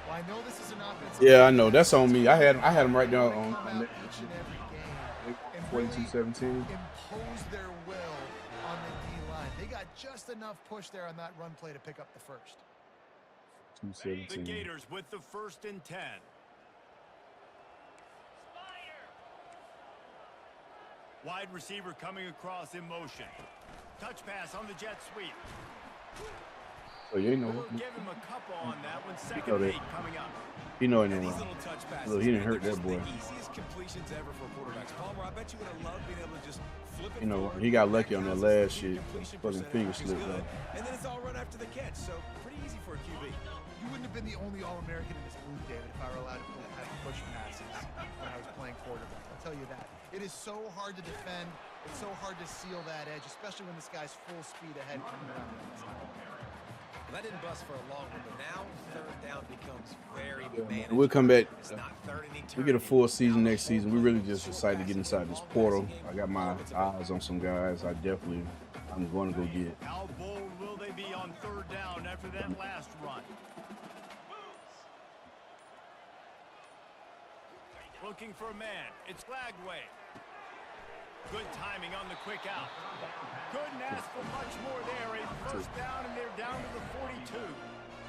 Well, I know this is an offensive. Yeah, I know. That's on me. I had him right there on that. Each and every game. And 42-17. impose their will on the D-line. They got just enough push there on that run play to pick up the 1st. The Gators with the 1st and 10. Wide receiver coming across in motion. Touch pass on the jet sweep. So you know, We'll give him a couple on that one. 2nd and 8 coming up. he know it And no these wrong. little touch passes, Look, he didn't hurt they're that just boy. the easiest completions ever for quarterbacks. Palmer, I bet you would have loved being able to just flip it You know, forward. he got lucky on that last shit. Completion Fucking percentage finger is slipped good. though. And then it's all run after the catch, so pretty easy for a QB. You wouldn't have been the only All-American in this booth, David, if I were allowed to push passes when I was playing quarterback. I'll tell you that. It is so hard to defend. It's so hard to seal that edge, especially when this guy's full speed ahead coming around the other side. Well, that didn't bust for a long one, but now third down becomes very manageable. We'll come back. It's not third and We get a full eternity. season next season. We really just decided to get inside this portal. I got my eyes on some guys. I'm going to go get. How bold will they be on third down after that last run? Looking for a man. It's Lagway. Good timing on the quick out. Couldn't ask for much more there. A first down, and they're down to the 42.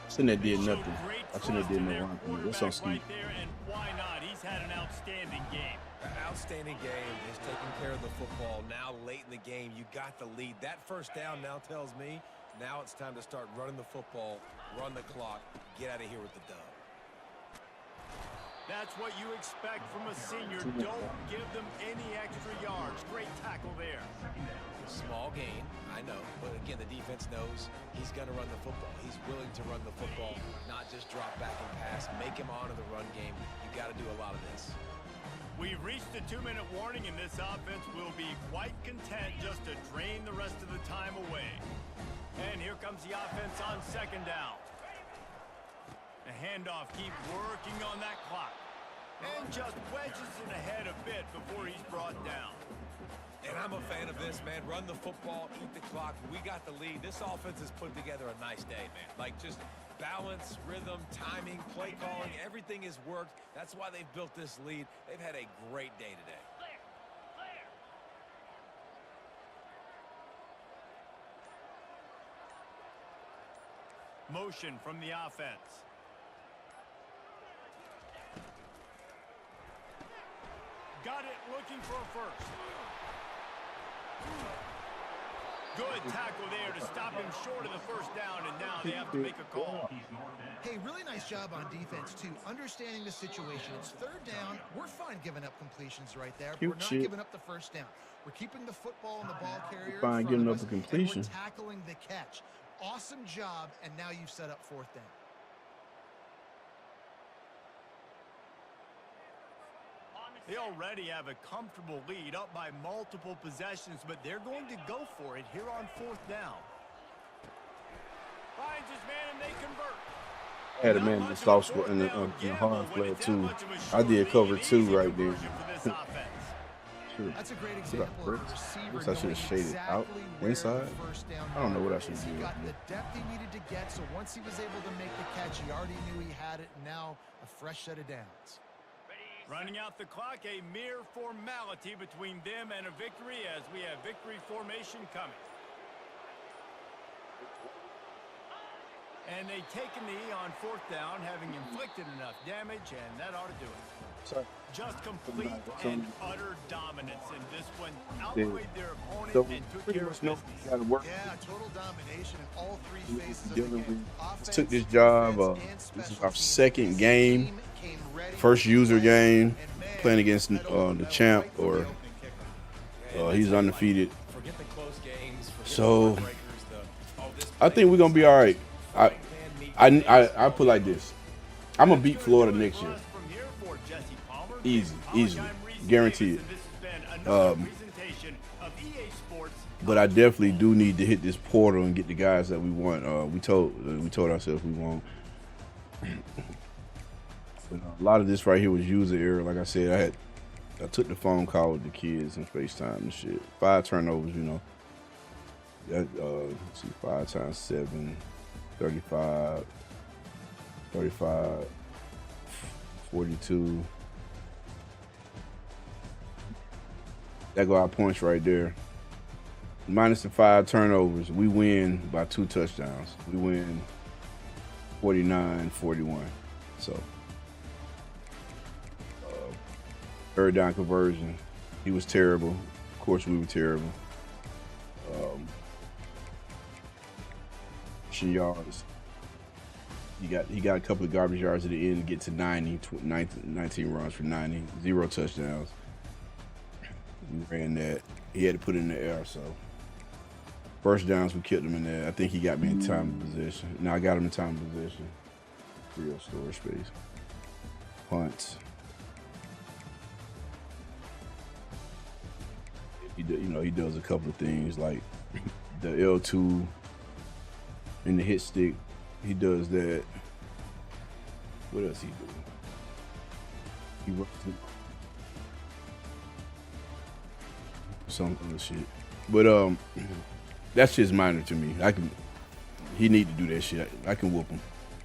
Shouldn't have did nothing. I shouldn't have did no wrong. That's on Steve. Right there, and why not? He's had an outstanding game. Outstanding game. Is taking care of the football. Now late in the game, you got the lead. That first down now tells me now it's time to start running the football, run the clock, get out of here with the dub. That's what you expect from a senior. Don't give them any extra yards. Great tackle there. Small gain, I know, but again, the defense knows he's going to run the football. He's willing to run the football, not just drop back and pass. Make him honor the run game. You got to do a lot of this. We've reached the 2-minute warning, and this offense will be quite content just to drain the rest of the time away. And here comes the offense on second down. The handoff, keep working on that clock. And just wedges it ahead a bit before he's brought down. And I'm a fan of this, man. Run the football, eat the clock. We got the lead. This offense has put together a nice day, man. Like just balance, rhythm, timing, play calling, everything has worked. That's why they've built this lead. They've had a great day today. Motion from the offense. Got it, looking for a first. Good tackle there to stop him short of the first down, and now they have to make a call. Hey, really nice job on defense, too. Understanding the situation. It's third down. We're fine giving up completions right there. But we're not giving up the first down. We're keeping the football on the ball carrier. Fine giving up a completion. We're tackling the catch. Awesome job, and now you've set up fourth down. They already have a comfortable lead up by multiple possessions, but they're going to go for it here on fourth down. Finds his man, and they convert. I had a man in the soft spot in the hard flat too. I did cover two right there. That's a great example of a receiver I should have shaded out inside. I don't know what I should do. He got the depth he needed to get, so once he was able to make the catch, he already knew he had it, and now a fresh set of downs. Running out the clock, a mere formality between them and a victory as we have victory formation coming. And they take a knee on fourth down, having inflicted enough damage, and that ought to do it. Sorry. Just complete and utter dominance in this one. Outweighed their opponent and took care of business. Yeah, total domination in all three phases of the game. Took this job. This is our second game. First user game, playing against the champ, or he's undefeated. So I think we're gonna be all right. I put like this: I'm gonna beat Florida next year, easily, guaranteed. But I definitely do need to hit this portal and get the guys that we want. We told ourselves we want. But a lot of this right here was user error. Like I said, I took the phone call with the kids and FaceTime and shit. 5 turnovers, you know. That, let's see, 5 times 7, 35, 42. That go our points right there. Minus the 5 turnovers, we win by 2 touchdowns. We win 49-41. So. Third down conversion, he was terrible. Of course, we were terrible. Yards. He got a couple of garbage yards at the end to get to 19 runs for 90, 0 touchdowns. We ran that. He had to put it in the air, so first downs we killed him in there. I think he got me in time of possession. No, I got him in time of possession. Real storage space. Punts. He does a couple of things like the L2 and the hit stick He does that. What else he do? He runs some other shit. But that's just minor to me. He need to do that shit. I can whoop him.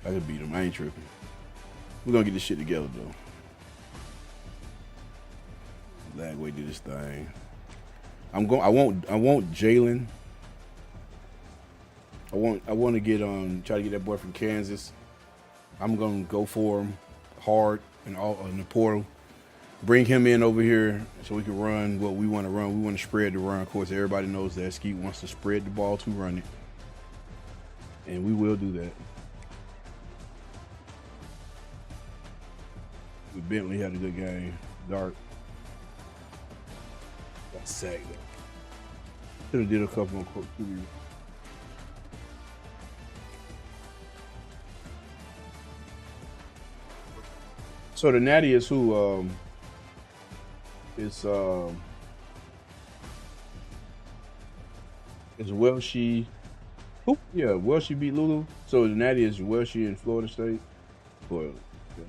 I can beat him. I ain't tripping. We're gonna get this shit together though. Lagway did his thing. I want Jalen. I want to get try to get that boy from Kansas. I'm gonna go for him hard and all in the portal. Bring him in over here so we can run what we want to run. We want to spread the run. Of course, everybody knows that Skeet wants to spread the ball to run it, and we will do that. Bentley had a good game. Dark got sacked though. Should have did a couple of quick. So the natty is who? It's Welshie. Who? Yeah, Welshie beat Lulu. So the natty is Welshie in Florida State. Well, yeah.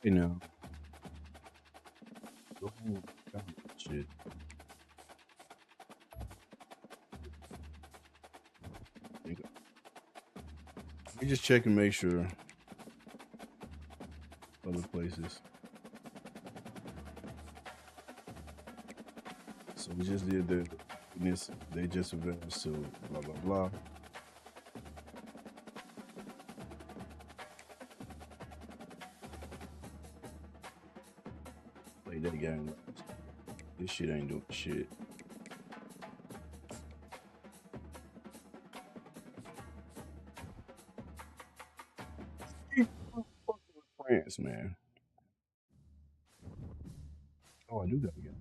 You know. Oh, shit. We just check and make sure other places. So we just did the they just advanced to blah blah blah. Play that game. This shit ain't doing shit. France, man. Oh, I do that again.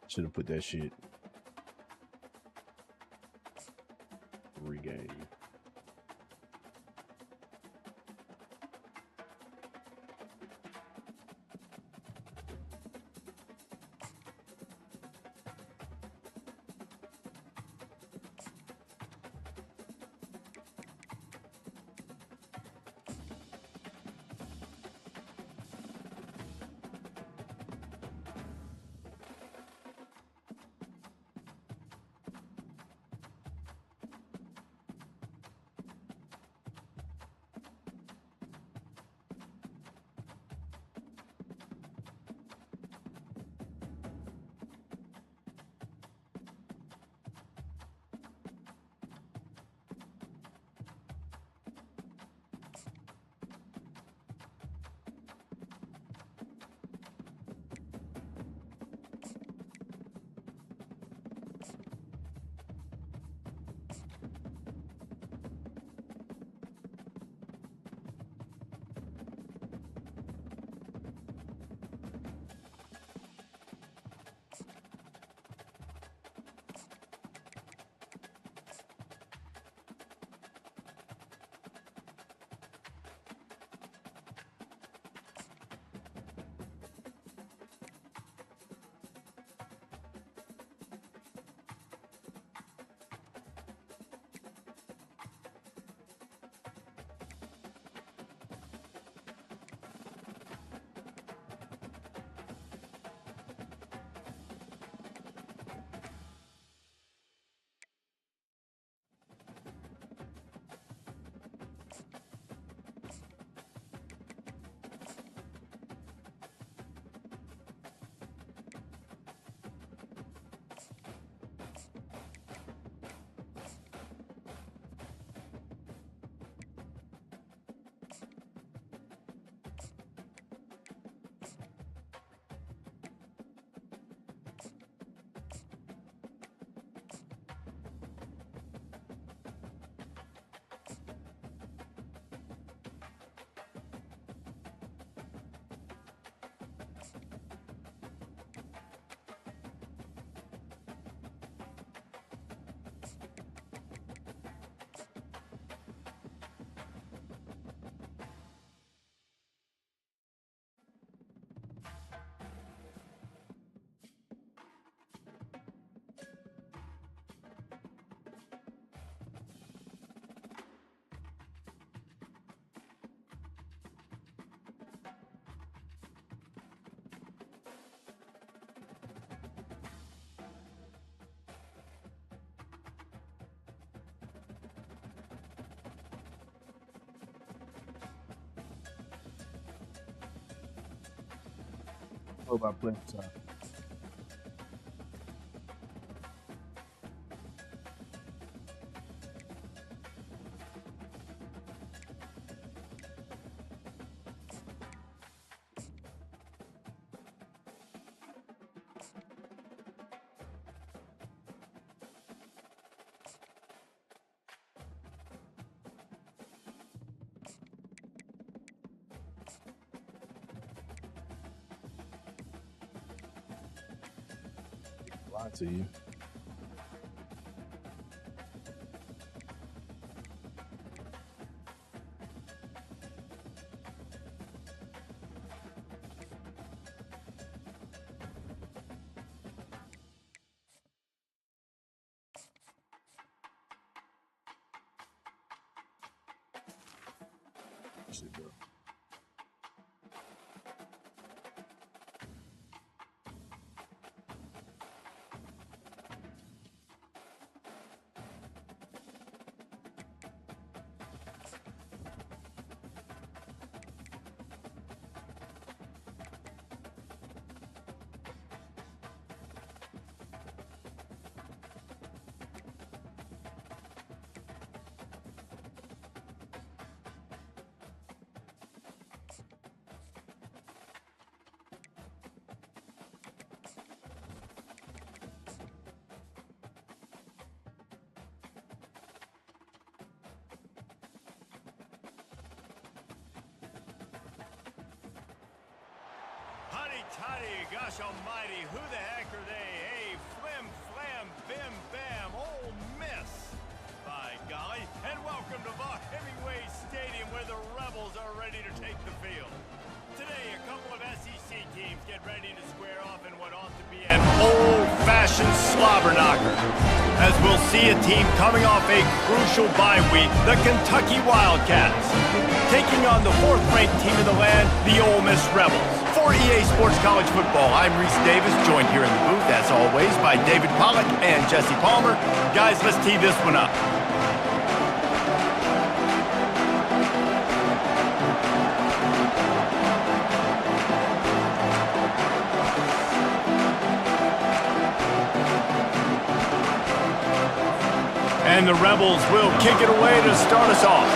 Should have put that shit. Regain. What about playing time? Lie to you. Shit, bro. Toddy, gosh almighty, who the heck are they? Hey, flim, flam, bim, bam, Ole Miss. By golly, and welcome to Hemingway Stadium where the Rebels are ready to take the field. Today, a couple of SEC teams get ready to square off in what ought to be an old-fashioned slobber knocker. As we'll see a team coming off a crucial bye week, the Kentucky Wildcats, taking on the fourth-ranked team in the land, the Ole Miss Rebels. For EA Sports College Football, I'm Reese Davis, joined here in the booth, as always, by David Pollack and Jesse Palmer. Guys, let's tee this one up. And the Rebels will kick it away to start us off.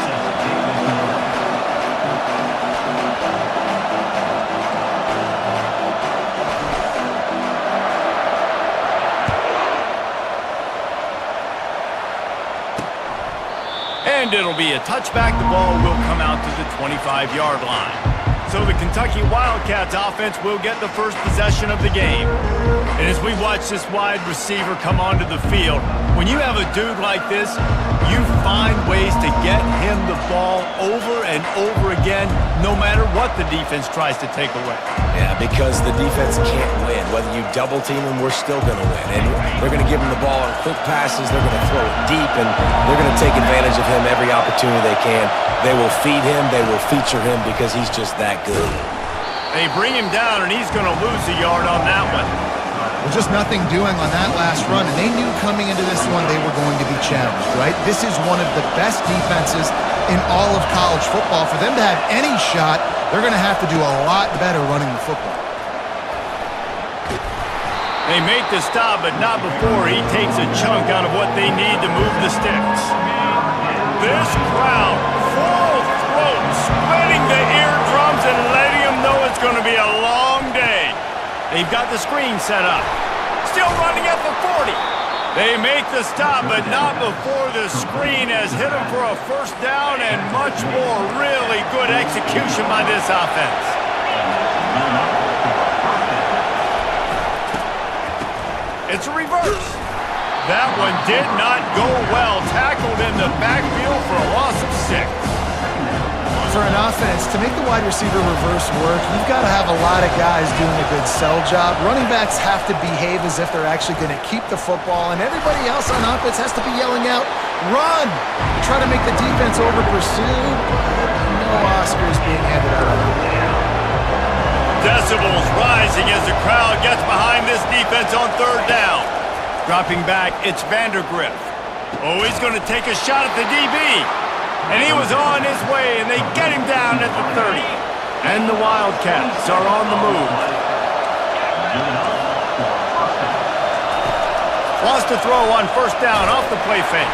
And it'll be a touchback. The ball will come out to the 25-yard line. So the Kentucky Wildcats offense will get the first possession of the game. And as we watch this wide receiver come onto the field, when you have a dude like this, you find ways to get him the ball over and over again, no matter what the defense tries to take away. Yeah, because the defense can't win. Whether you double team them, we're still going to win. And they're going to give him the ball on quick passes. They're going to throw it deep, and they're going to take advantage of him every opportunity they can. They will feed him. They will feature him because he's just that good. They bring him down, and he's going to lose a yard on that one. Well, just nothing doing on that last run, and they knew coming into this one they were going to be challenged, right? This is one of the best defenses in all of college football. For them to have any shot, they're going to have to do a lot better running the football. They make the stop, but not before he takes a chunk out of what they need to move the sticks. This crowd, full throat, spreading the eardrums and letting them know it's going to be a long day. They've got the screen set up. Still running at the 40. They make the stop, but not before the screen has hit them for a first down and much more. Really good execution by this offense. It's a reverse. That one did not go well. Tackled in the backfield for a loss of 6. For an offense, to make the wide receiver reverse work, you've got to have a lot of guys doing a good sell job. Running backs have to behave as if they're actually going to keep the football, and everybody else on offense has to be yelling out, run! To try to make the defense over-pursue, but no Oscars being handed out. Decibels rising as the crowd gets behind this defense on third down. Dropping back, it's Vandergrift. Oh, he's going to take a shot at the DB. And he was on his way, and they get him down at the 30. And the Wildcats are on the move. Wants to throw on first down off the play fake.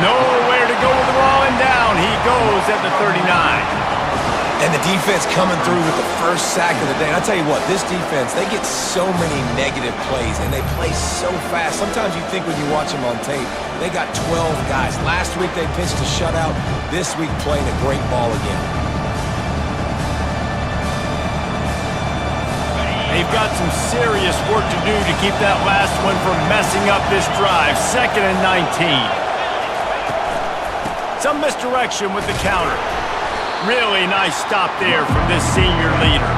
Nowhere to go with the ball, and down he goes at the 39. And the defense coming through with the first sack of the day. And I'll tell you what, this defense, they get so many negative plays, and they play so fast. Sometimes you think when you watch them on tape, they got 12 guys. Last week they pitched a shutout. This week playing a great ball again. They've got some serious work to do to keep that last one from messing up this drive. 2nd and 19. Some misdirection with the counter. Really nice stop there from this senior leader.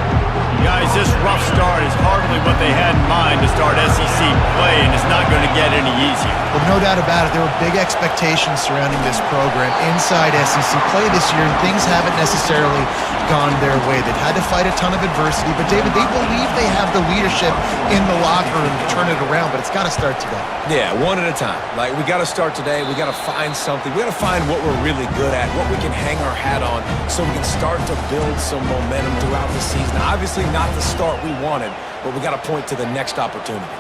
Guys, this rough start is hardly what they had in mind to start SEC play, and it's not going to get any easier. Well, no doubt about it. There were big expectations surrounding this program inside SEC play this year, and things haven't necessarily gone their way. They've had to fight a ton of adversity, but David, they believe they have the leadership in the locker room to turn it around, but it's got to start today. Yeah, one at a time. Like, we got to start today. We got to find something. We got to find what we're really good at, what we can hang our hat on, so we can start to build some momentum throughout the season. Obviously, not the start we wanted, but we got to point to the next opportunity.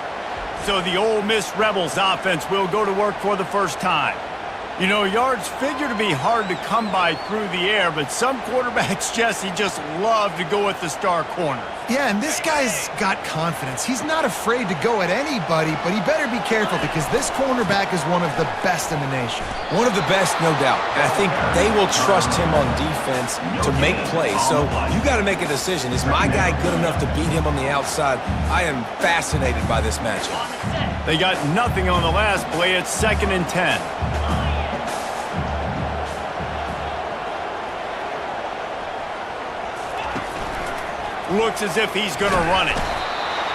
So the Ole Miss Rebels offense will go to work for the first time. You know, yards figure to be hard to come by through the air, but some quarterbacks, Jesse, just love to go at the star corner. Yeah, and this guy's got confidence. He's not afraid to go at anybody, but he better be careful because this cornerback is one of the best in the nation. One of the best, no doubt. And I think they will trust him on defense to make plays. So you got to make a decision. Is my guy good enough to beat him on the outside? I am fascinated by this matchup. They got nothing on the last play. It's 2nd and 10. Looks as if he's going to run it.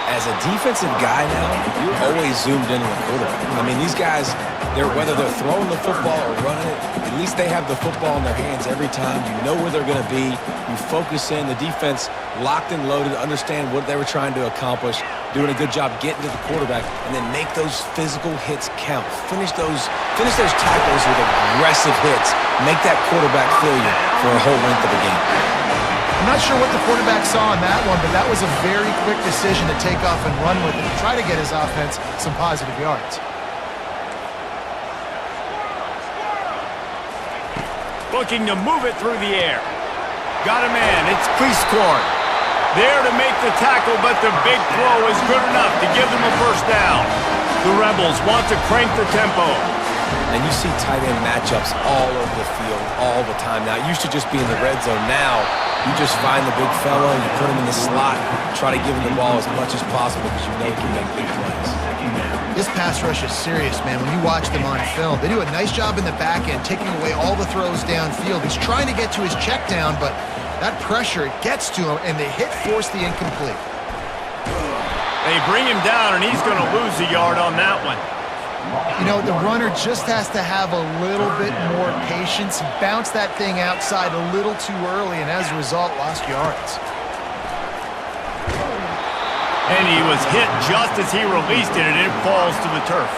As a defensive guy now, you're always zoomed in on the quarterback. I mean, these guys, whether they're throwing the football or running it, at least they have the football in their hands every time. You know where they're going to be. You focus in. The defense locked and loaded, understand what they were trying to accomplish, doing a good job getting to the quarterback, and then make those physical hits count. Finish those tackles with aggressive hits. Make that quarterback feel you for a whole length of the game. I'm not sure what the quarterback saw on that one, but that was a very quick decision to take off and run with it and try to get his offense some positive yards. Looking to move it through the air. Got a man. It's Cleescorn. There to make the tackle, but the big throw is good enough to give them a first down. The Rebels want to crank the tempo. And you see tight end matchups all over the field all the time now. It used to just be in the red zone. Now you just find the big fella, you put him in the slot, try to give him the ball as much as possible because you know he can make big plays. This pass rush is serious, man. When you watch them on film, they do a nice job in the back end, taking away all the throws downfield. He's trying to get to his check down, but that pressure, it gets to him, and the hit forced the incomplete. They bring him down, and he's going to lose a yard on that one. You know, the runner just has to have a little bit more patience. He bounced that thing outside a little too early, and as a result, lost yards. And he was hit just as he released it, and it falls to the turf.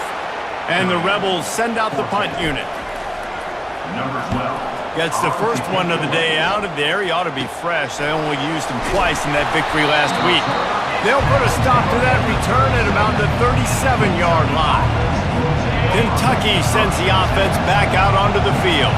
And the Rebels send out the punt unit. Number 12. Gets the first one of the day out of there. He ought to be fresh. They only used him twice in that victory last week. They'll put a stop to that return at about the 37-yard line. Kentucky sends the offense back out onto the field.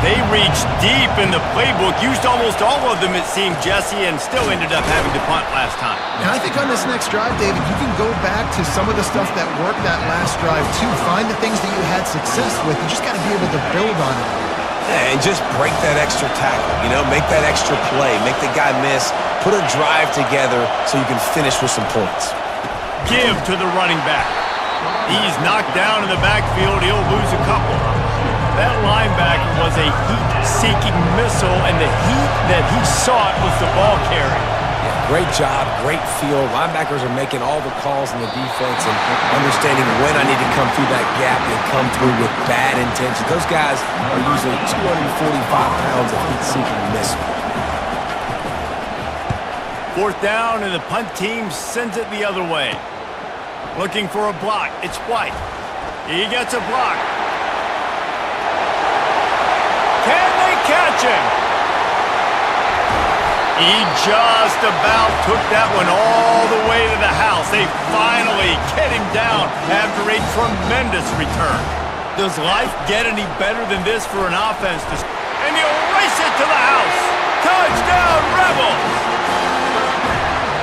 They reached deep in the playbook, used almost all of them, it seemed, Jesse, and still ended up having to punt last time. And I think on this next drive, David, you can go back to some of the stuff that worked that last drive, too. Find the things that you had success with. You just got to be able to build on it. Yeah, and just break that extra tackle, you know, make that extra play, make the guy miss, put a drive together so you can finish with some points. Give to the running back. He's knocked down in the backfield. He'll lose a couple. That linebacker was a heat-seeking missile, and the heat that he sought was the ball carrier. Yeah, great job, great feel. Linebackers are making all the calls in the defense and understanding when I need to come through that gap and come through with bad intention. Those guys are usually 245 pounds of heat-seeking missile. 4th down, and the punt team sends it the other way. Looking for a block. It's White. He gets a block. Can they catch him? He just about took that one all the way to the house. They finally get him down after a tremendous return. Does life get any better than this for an offense? And he'll race it to the house. Touchdown, Rebels!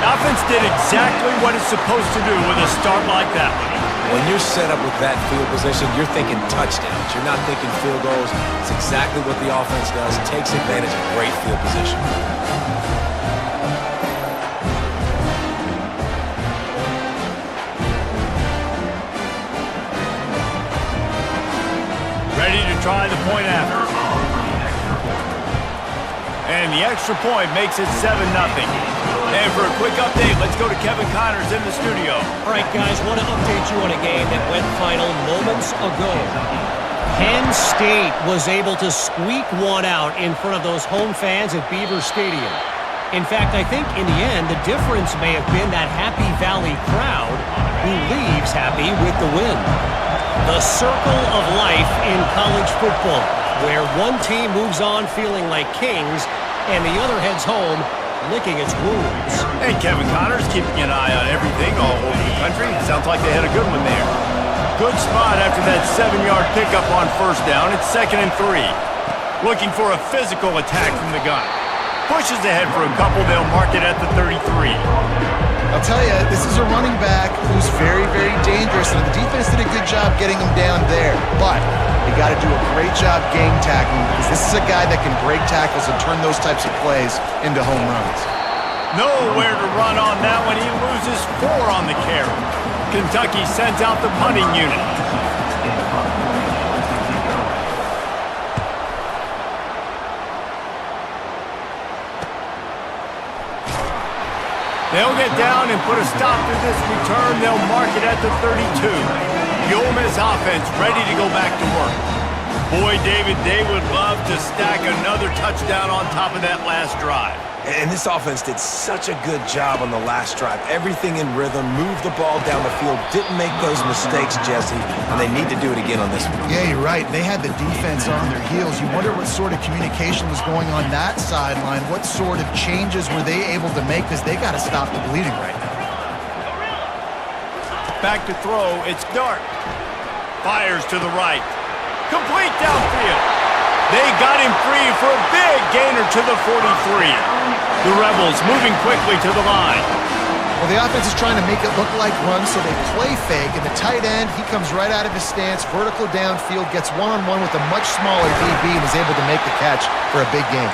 The offense did exactly what it's supposed to do with a start like that. When you're set up with that field position, you're thinking touchdowns. You're not thinking field goals. It's exactly what the offense does. Takes advantage of great field position. Ready to try the point after. And the extra point makes it 7-0. And for a quick update, let's go to Kevin Connors in the studio. All right, guys, want to update you on a game that went final moments ago. Penn State was able to squeak one out in front of those home fans at Beaver Stadium. In fact, I think in the end, the difference may have been that Happy Valley crowd who leaves happy with the win. The circle of life in college football, where one team moves on feeling like kings and the other heads home licking its wounds. Hey, Kevin Connors keeping an eye on everything all over the country. Sounds like they had a good one there. good spot after that 7-yard pickup on first down. It's 2nd and 3. Looking for a physical attack from the gun. Pushes ahead for a couple. They'll mark it at the 33. I'll tell you, this is a running back who's very, very dangerous, and the defense did a good job getting him down there. But you got to do a great job game tackling, because this is a guy that can break tackles and turn those types of plays into home runs. Nowhere to run on that one. He loses 4 on the carry. Kentucky sends out the punting unit. They'll get down and put a stop to this return. They'll mark it at the 32. The Ole Miss offense ready to go back to work. Boy, David, they would love to stack another touchdown on top of that last drive. And this offense did such a good job on the last drive. Everything in rhythm, moved the ball down the field, didn't make those mistakes, Jesse, and they need to do it again on this one. Yeah, you're right. They had the defense on their heels. You wonder what sort of communication was going on that sideline. What sort of changes were they able to make, because they got to stop the bleeding right now. Back to throw, it's Dart. Fires to the right. Complete downfield. They got him free for a big gainer to the 43. The Rebels moving quickly to the line. Well, the offense is trying to make it look like runs, so they play fake, and the tight end, he comes right out of his stance, vertical downfield, gets one-on-one with a much smaller DB, and is able to make the catch for a big gain.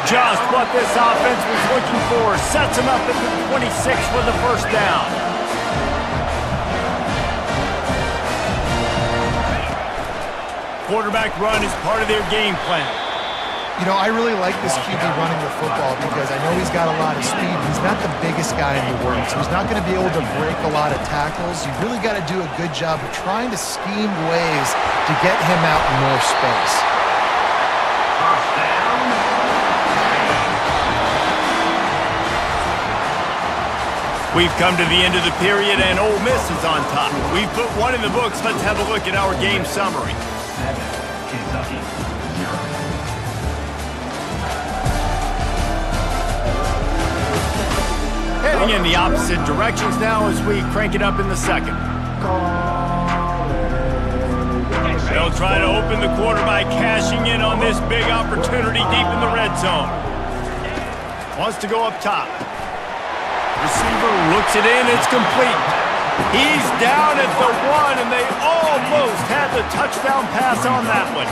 Just what this offense was looking for. Sets him up at the 26 for the first down. Quarterback run is part of their game plan. You know, I really like this QB running the football, because I know he's got a lot of speed. He's not the biggest guy in the world, so he's not going to be able to break a lot of tackles. You really got to do a good job of trying to scheme ways to get him out in more space. We've come to the end of the period, and Ole Miss is on top. We've put one in the books. Let's have a look at our game summary. Kentucky 0. Heading in the opposite directions now as we crank it up in the second. They'll try to open the quarter by cashing in on this big opportunity deep in the red zone. Wants to go up top. Receiver looks it in. It's complete. He's down at the 1, and they almost had the touchdown pass on that one.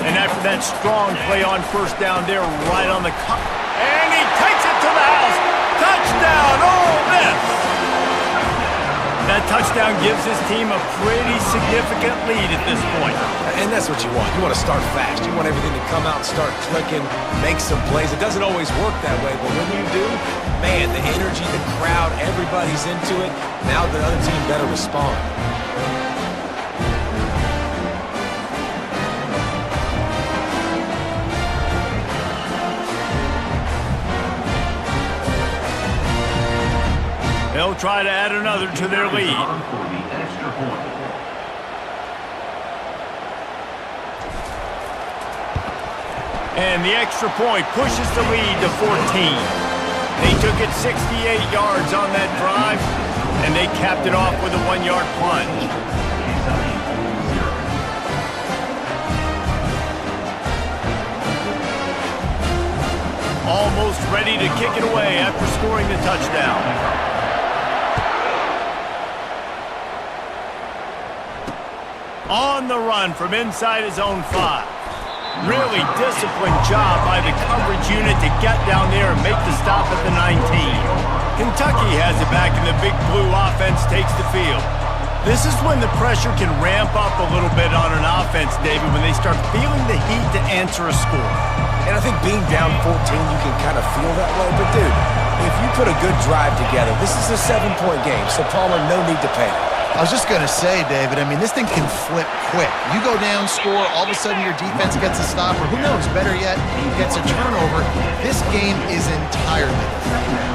And after that strong play on first down, they're right on the cut. And he takes it to the house. Touchdown, Ole Miss! That touchdown gives his team a pretty significant lead at this point. And that's what you want. You want to start fast. You want everything to come out and start clicking, make some plays. It doesn't always work that way, but when you do, man, the energy, the crowd, everybody's into it. Now the other team better respond. They'll try to add another to their lead. And the extra point pushes the lead to 14. They took it 68 yards on that drive, and they capped it off with a 1-yard plunge. Almost ready to kick it away after scoring the touchdown. On the run from inside his own 5. Really disciplined job by the coverage unit to get down there and make the stop at the 19. Kentucky has it back, and the big blue offense takes the field. This is when the pressure can ramp up a little bit on an offense, David, when they start feeling the heat to answer a score. And I think being down 14, you can kind of feel that way. But, dude, if you put a good drive together, this is a 7-point game, so Palmer, no need to panic. I was just going to say, David, I mean, this thing can flip quick. You go down, score, all of a sudden your defense gets a stop, or who knows, better yet, gets a turnover. This game is entirely different.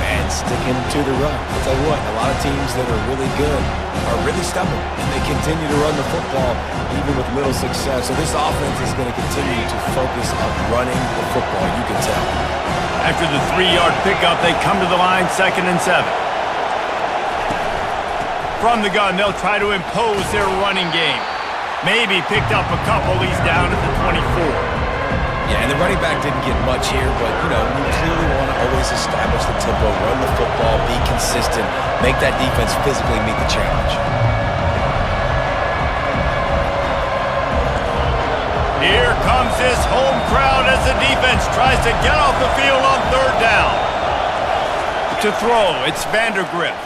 And sticking to the run. I'll tell you what, a lot of teams that are really good are really stubborn, and they continue to run the football even with little success. So this offense is going to continue to focus on running the football, you can tell. After the 3-yard pickup, they come to the line, 2nd and 7. From the gun, they'll try to impose their running game. Maybe picked up a couple. He's down at the 24. Yeah, and the running back didn't get much here, but, you know, you clearly want to always establish the tempo, run the football, be consistent, make that defense physically meet the challenge. Here comes this home crowd as the defense tries to get off the field on third down. To throw, it's Vandergrift.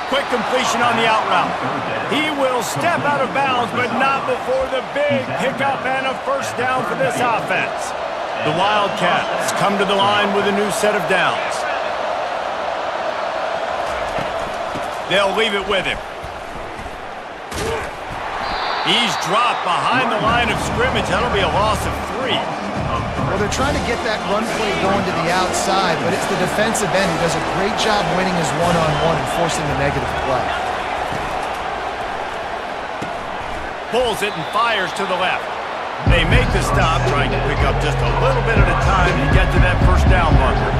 Quick completion on the out route. He will step out of bounds, but not before the big pickup and a first down for this offense. The Wildcats come to the line with a new set of downs. They'll leave it with him. He's dropped behind the line of scrimmage. That'll be a loss of 3. Well, they're trying to get that run play going to the outside, but it's the defensive end who does a great job winning his one-on-one and forcing the negative play. Pulls it and fires to the left. They make the stop, trying to pick up just a little bit at a time to get to that first down marker.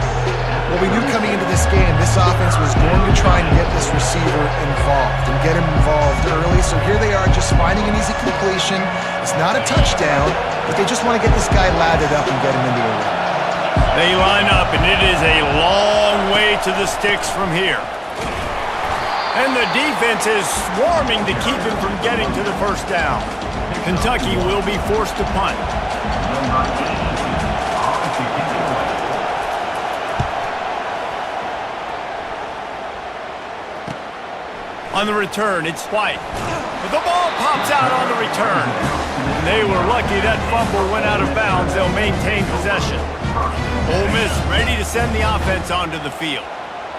Well, we knew coming into this game, this offense was going to try and get this receiver involved and get him involved early. So here they are just finding an easy completion. It's not a touchdown, but they just want to get this guy lathered up and get him into a run. They line up, and it is a long way to the sticks from here. And the defense is swarming to keep him from getting to the first down. Kentucky will be forced to punt. On the return, it's White. But the ball pops out on the return. And they were lucky that fumble went out of bounds. They'll maintain possession. Ole Miss ready to send the offense onto the field.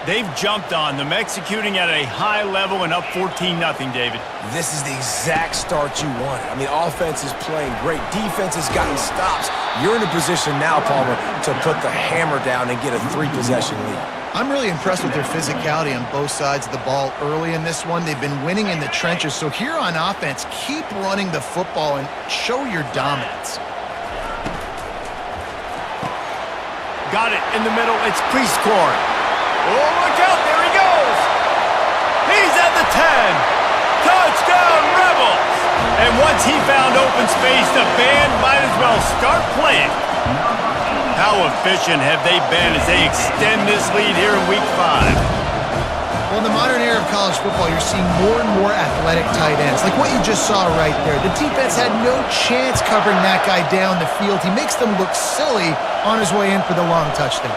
They've jumped on them, executing at a high level and up 14-0, David. This is the exact start you wanted. I mean, offense is playing great. Defense has gotten stops. You're in a position now, Palmer, to put the hammer down and get a 3-possession lead. I'm really impressed with their physicality on both sides of the ball early in this one. They've been winning in the trenches. So here on offense, keep running the football and show your dominance. Got it in the middle. It's Priestcorn. Oh, look out. There he goes. He's at the 10. Touchdown, Rebels. And once he found open space, the band might as well start playing. How efficient have they been as they extend this lead here in Week 5? Well, in the modern era of college football, you're seeing more and more athletic tight ends, like what you just saw right there. The defense had no chance covering that guy down the field. He makes them look silly on his way in for the long touchdown.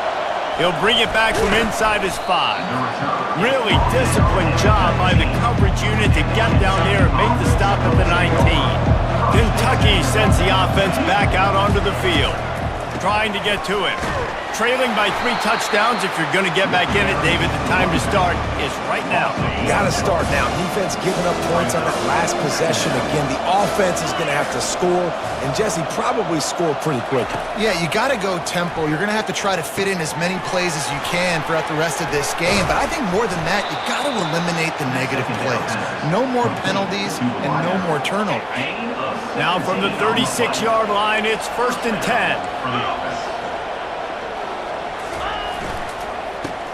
He'll bring it back from inside his 5. Really disciplined job by the coverage unit to get down there and make the stop at the 19. Kentucky sends the offense back out onto the field, trying to get to him. Trailing by 3 touchdowns. If you're going to get back in it, David, the time to start is right now. Got to start now. Defense giving up points on that last possession. Again, the offense is going to have to score, and Jesse probably score pretty quickly. Yeah, you got to go tempo. You're going to have to try to fit in as many plays as you can throughout the rest of this game. But I think more than that, you got to eliminate the negative plays. No more penalties and no more turnovers. Now from the 36-yard line, it's 1st and 10.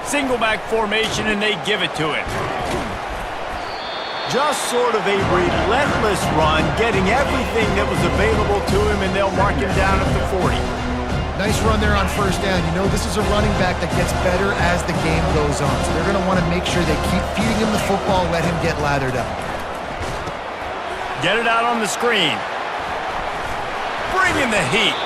Single back formation, and they give it to him. Just sort of a relentless run, getting everything that was available to him, and they'll mark him down at the 40. Nice run there on 1st down. You know, this is a running back that gets better as the game goes on. So they're going to want to make sure they keep feeding him the football, let him get lathered up. Get it out on the screen. Bring in the heat.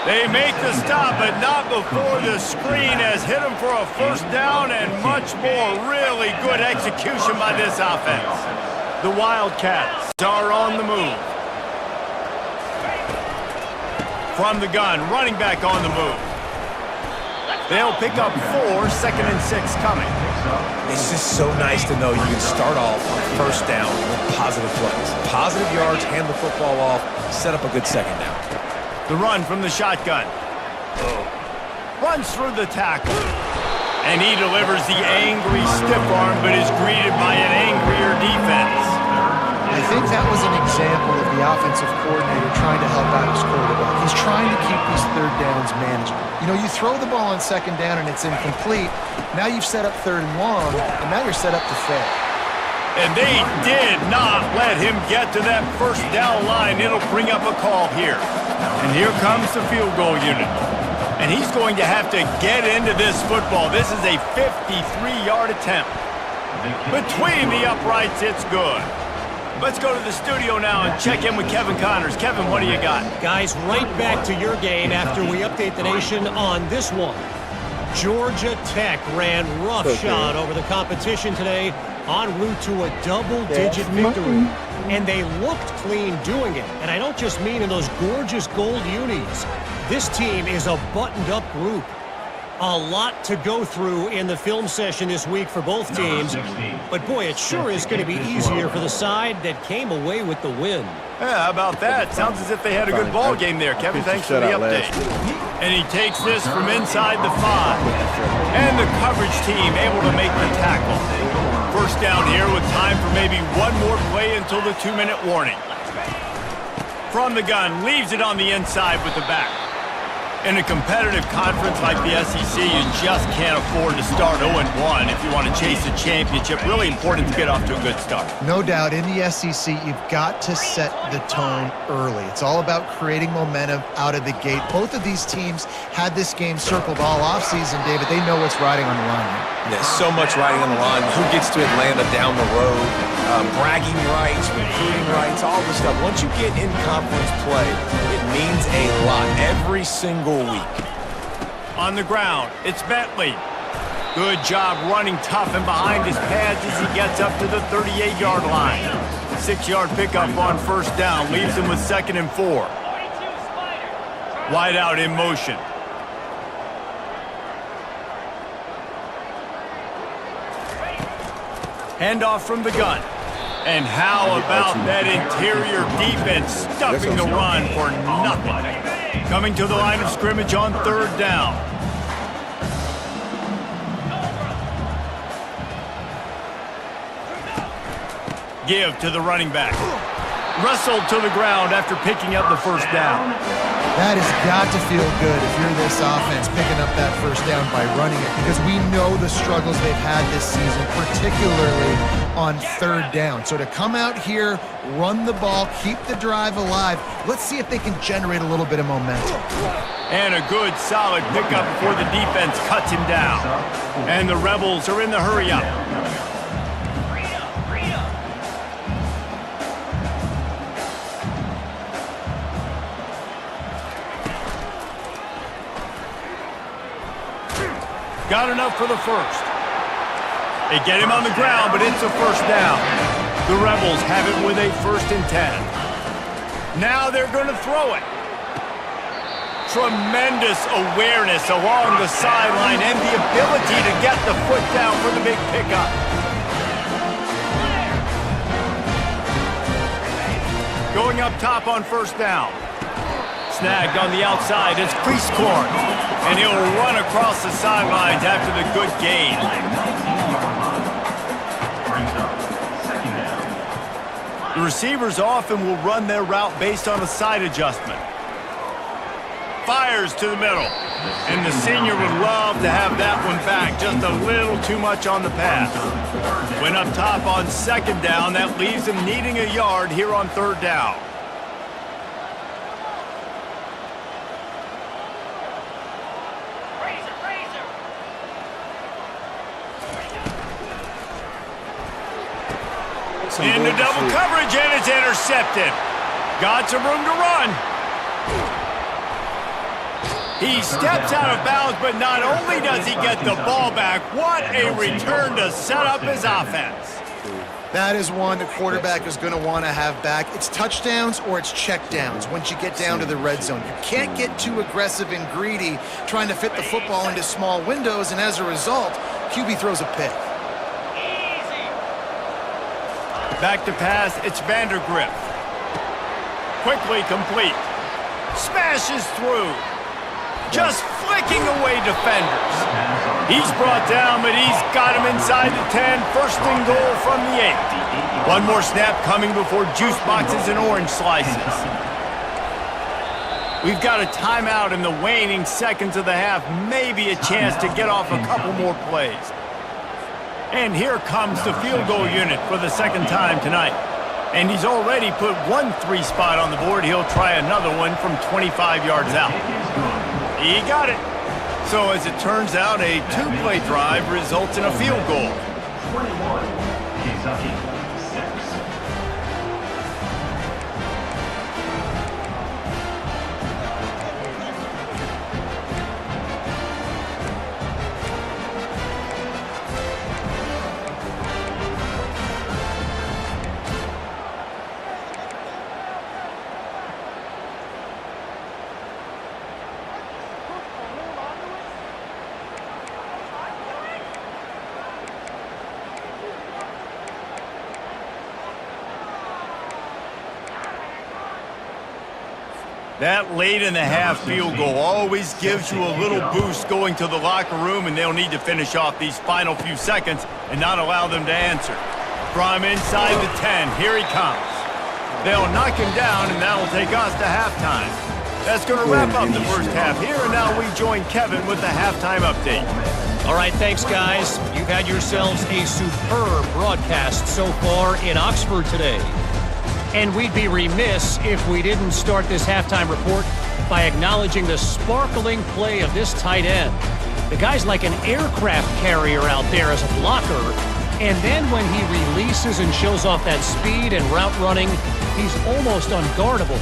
They make the stop, but not before the screen has hit him for a 1st down and much more. Really good execution by this offense. The Wildcats are on the move. From the gun, running back on the move. They'll pick up 4, 2nd and 6 coming. It's just so nice to know you can start off on 1st down with positive plays. Positive yards, hand the football off, set up a good 2nd down. The run from the shotgun. Runs through the tackle. And he delivers the angry stiff arm, but is greeted by an angrier defense. I think that was an example of the offensive coordinator trying to help out his quarterback. He's trying to keep these 3rd downs manageable. You know, you throw the ball on 2nd down and it's incomplete. Now you've set up 3rd and long, and now you're set up to fail. And they did not let him get to that first down line. It'll bring up a call here. And here comes the field goal unit. And he's going to have to get into this football. This is a 53-yard attempt. Between the uprights, it's good. Let's go to the studio now and check in with Kevin Connors. Kevin, what do you got? Guys, right back to your game after we update the nation on this one. Georgia Tech ran roughshod over the competition today en route to a double-digit victory. And they looked clean doing it. And I don't just mean in those gorgeous gold unis. This team is a buttoned-up group. A lot to go through in the film session this week for both teams. But, boy, it sure is going to be easier for the side that came away with the win. Yeah, how about that? Sounds as if they had a good ball game there. Kevin, thanks for the update. And he takes this from inside the 5. And the coverage team able to make the tackle. First down here with time for maybe one more play until the 2-minute warning. From the gun, leaves it on the inside with the back. In a competitive conference like the SEC, you just can't afford to start 0-1 if you want to chase a championship. Really important to get off to a good start. No doubt, in the SEC, you've got to set the tone early. It's all about creating momentum out of the gate. Both of these teams had this game circled all offseason, David. They know what's riding on the line here. There's so much riding on the line. Who gets to Atlanta down the road? Bragging rights, recruiting rights, all this stuff. Once you get in conference play, it means a lot every single week. On the ground, it's Bentley. Good job running tough and behind his pads as he gets up to the 38-yard line. 6-yard pickup on first down, leaves him with 2nd and 4. Wide out in motion. Handoff from the gun. And how about that interior defense stuffing the run for nothing? Coming to the line of scrimmage on 3rd down. Give to the running back. Wrestled to the ground after picking up the first down. That has got to feel good if you're this offense picking up that first down by running it, because we know the struggles they've had this season, particularly on 3rd down. So to come out here, run the ball, keep the drive alive, let's see if they can generate a little bit of momentum. And a good, solid pickup before the defense cuts him down. And the Rebels are in the hurry-up. Got enough for the first. They get him on the ground, but it's a first down. The Rebels have it with a 1st and 10. Now they're going to throw it. Tremendous awareness along the sideline and the ability to get the foot down for the big pickup. Going up top on first down. Snagged on the outside, it's Priestcorn. And he'll run across the sidelines after the good gain. The receivers often will run their route based on a side adjustment. Fires to the middle. And the senior would love to have that one back. Just a little too much on the pass. Went up top on 2nd down. That leaves him needing a yard here on 3rd down. Into double coverage, and it's intercepted. Got some room to run. He steps out of bounds, but not only does he get the ball back, what a return to set up his offense. That is one the quarterback is going to want to have back. It's touchdowns or it's checkdowns once you get down to the red zone. You can't get too aggressive and greedy trying to fit the football into small windows, and as a result, QB throws a pick. Back to pass, it's Vandergriff. Quickly complete. Smashes through. Just flicking away defenders. He's brought down, but he's got him inside the 10. 1st and goal from the 8. One more snap coming before juice boxes and orange slices. We've got a timeout in the waning seconds of the half. Maybe a chance to get off a couple more plays. And here comes the field goal unit for the second time tonight. And he's already put one 3 spot on the board. He'll try another one from 25 yards out. He got it. So as it turns out, a 2-play drive results in a field goal. 21, Kentucky, 6. That late in the half field goal always gives you a little boost going to the locker room, and they'll need to finish off these final few seconds and not allow them to answer. From inside the 10, here he comes. They'll knock him down, and that'll take us to halftime. That's going to wrap up the first half here, and now we join Kevin with the halftime update. All right, thanks, guys. You've had yourselves a superb broadcast so far in Oxford today. And we'd be remiss if we didn't start this halftime report by acknowledging the sparkling play of this tight end. The guy's like an aircraft carrier out there as a blocker, and then when he releases and shows off that speed and route running, he's almost unguardable.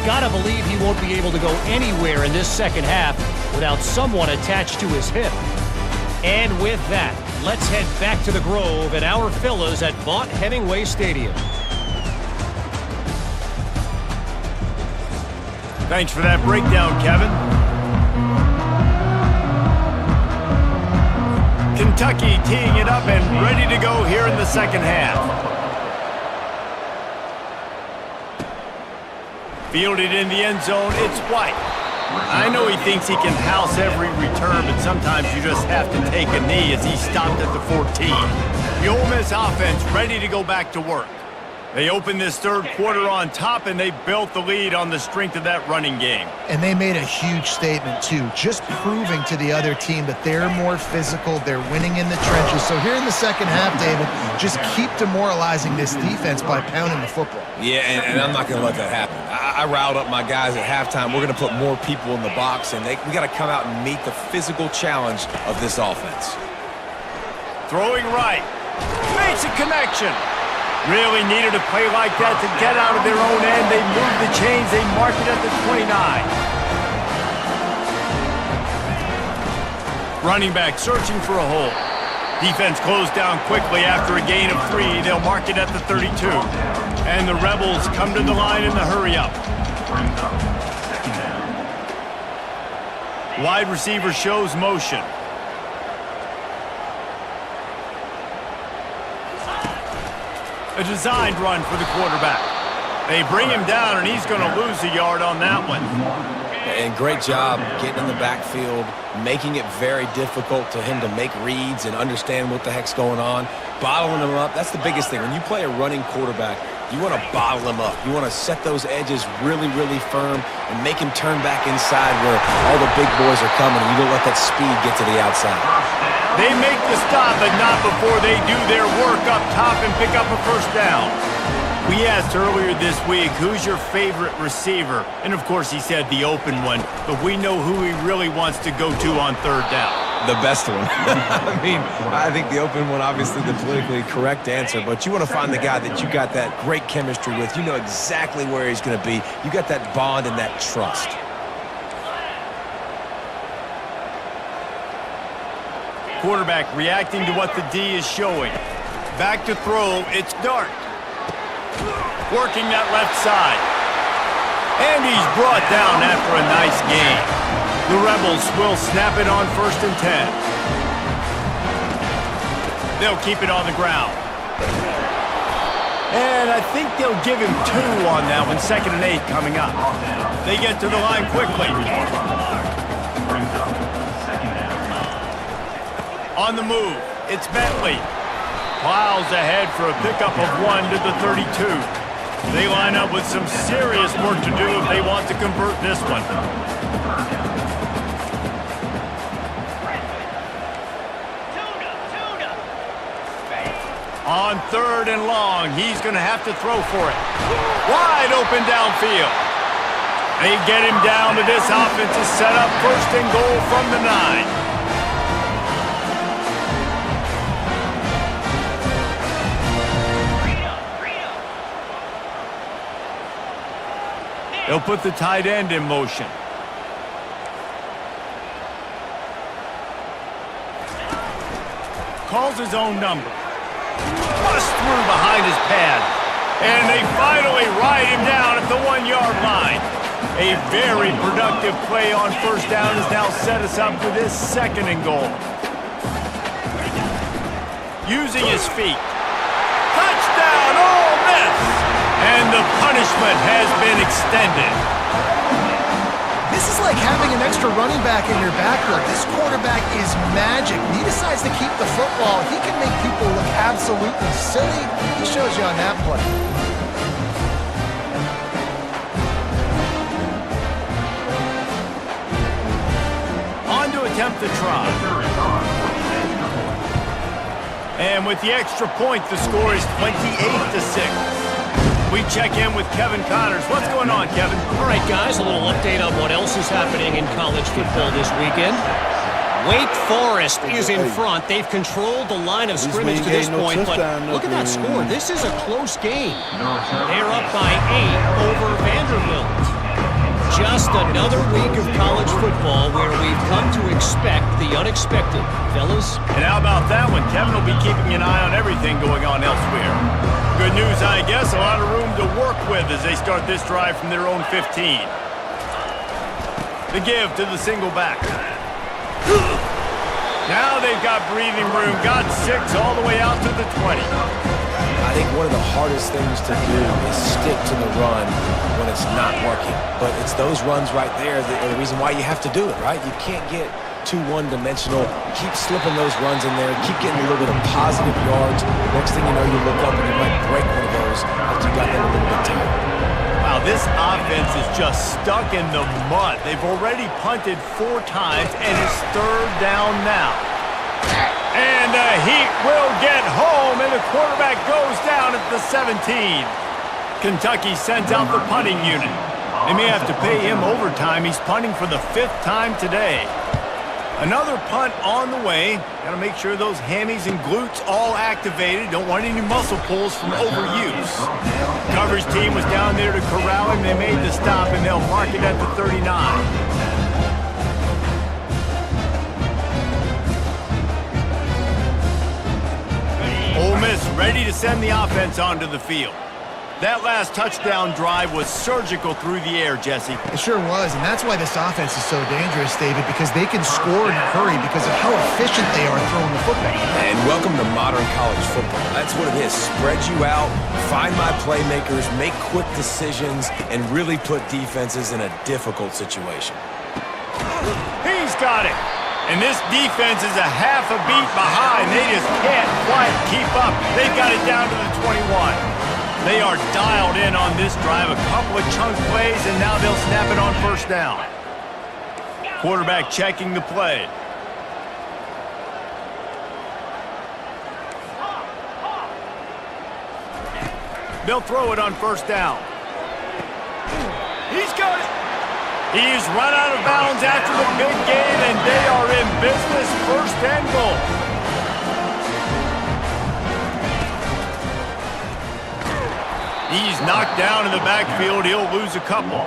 Gotta believe he won't be able to go anywhere in this second half without someone attached to his hip. And with that, let's head back to the Grove and our fellas at Vaught Hemingway Stadium. Thanks for that breakdown, Kevin. Kentucky teeing it up and ready to go here in the second half. Fielded in the end zone, it's White. I know he thinks he can house every return, but sometimes you just have to take a knee as he stopped at the 14. The Ole Miss offense ready to go back to work. They opened this third quarter on top, and they built the lead on the strength of that running game. And they made a huge statement, too, just proving to the other team that they're more physical, they're winning in the trenches. So here in the second half, David, just keep demoralizing this defense by pounding the football. Yeah, and I'm not going to let that happen. I riled up my guys at halftime. We're going to put more people in the box, and we got to come out and meet the physical challenge of this offense. Throwing right. Makes a connection. Really needed a play like that to get out of their own end. They moved the chains. They mark it at the 29. Running back searching for a hole. Defense closed down quickly after a gain of 3. They'll mark it at the 32. And the Rebels come to the line in the hurry-up. Wide receiver shows motion. A designed run for the quarterback. They bring him down, and he's going to lose a yard on that one. And great job getting in the backfield, making it very difficult to him to make reads and understand what the heck's going on. Bottling him up, that's the biggest thing. When you play a running quarterback, you want to bottle him up. You want to set those edges really, really firm and make him turn back inside where all the big boys are coming, and you don't let that speed get to the outside. They make the stop, but not before they do their work up top and pick up a first down. We asked earlier this week, who's your favorite receiver? And of course he said the open one, but we know who he really wants to go to on third down. The best one. I mean, I think the open one, obviously the politically correct answer, but you want to find the guy that you got that great chemistry with. You know exactly where he's going to be. You got that bond and that trust. Quarterback reacting to what the D is showing. Back to throw, it's Dart. Working that left side. And he's brought down after a nice gain. The Rebels will snap it on 1st and 10. They'll keep it on the ground. And I think they'll give him 2 on that one, 2nd and 8 coming up. They get to the line quickly. On the move, it's Bentley. Plows ahead for a pickup of 1 to the 32. They line up with some serious work to do if they want to convert this one. On 3rd and long, he's going to have to throw for it. Wide open downfield. They get him down, but this offense is set up 1st and goal from the 9. They'll put the tight end in motion. Calls his own number. Bust through behind his pad. And they finally ride him down at the 1-yard line. A very productive play on 1st down has now set us up for this 2nd and goal. Using his feet. Touchdown, Ole Miss! And the punishment has been extended. This is like having an extra running back in your backfield. This quarterback is magic. When he decides to keep the football, he can make people look absolutely silly. He shows you on that play. On to attempt the try. And with the extra point, the score is 28-6. We check in with Kevin Connors. What's going on, Kevin? All right, guys, a little update on what else is happening in college football this weekend. Wake Forest is in front. They've controlled the line of scrimmage to this point, but look at that score. This is a close game. They're up by 8 over Vanderbilt. Just another week of college football where we've come to expect the unexpected, fellas. And how about that one? Kevin will be keeping an eye on everything going on elsewhere. Good news, I guess. A lot of room to work with as they start this drive from their own 15. The give to the single back. Now they've got breathing room. Got 6 all the way out to the 20. I think one of the hardest things to do is stick to the run when it's not working. But it's those runs right there that are the reason why you have to do it, right? You can't get too one-dimensional. Keep slipping those runs in there. Keep getting a little bit of positive yards. Next thing you know, you look up and you might break one of those after you got them a little bit tight. Wow, this offense is just stuck in the mud. They've already punted 4 times, and it's 3rd down now. And the Heat will get home, and the quarterback goes down at the 17. Kentucky sends out the punting unit. They may have to pay him overtime. He's punting for the 5th time today. Another punt on the way. Got to make sure those hammies and glutes all activated. Don't want any muscle pulls from overuse. Coverage team was down there to corral him. They made the stop, and they'll mark it at the 39. Ole Miss ready to send the offense onto the field. That last touchdown drive was surgical through the air, Jesse. It sure was, and that's why this offense is so dangerous, David, because they can score in a hurry because of how efficient they are throwing the football. And welcome to modern college football. That's what it is. Spread you out, find my playmakers, make quick decisions, and really put defenses in a difficult situation. He's got it. And this defense is a half a beat behind. They just can't quite keep up. They've got it down to the 21. They are dialed in on this drive. A couple of chunk plays, and now they'll snap it on 1st down. Quarterback checking the play. They'll throw it on 1st down. He's got it. He's run out of bounds after the big game, and they are in business. 1st and goal. He's knocked down in the backfield. He'll lose a couple.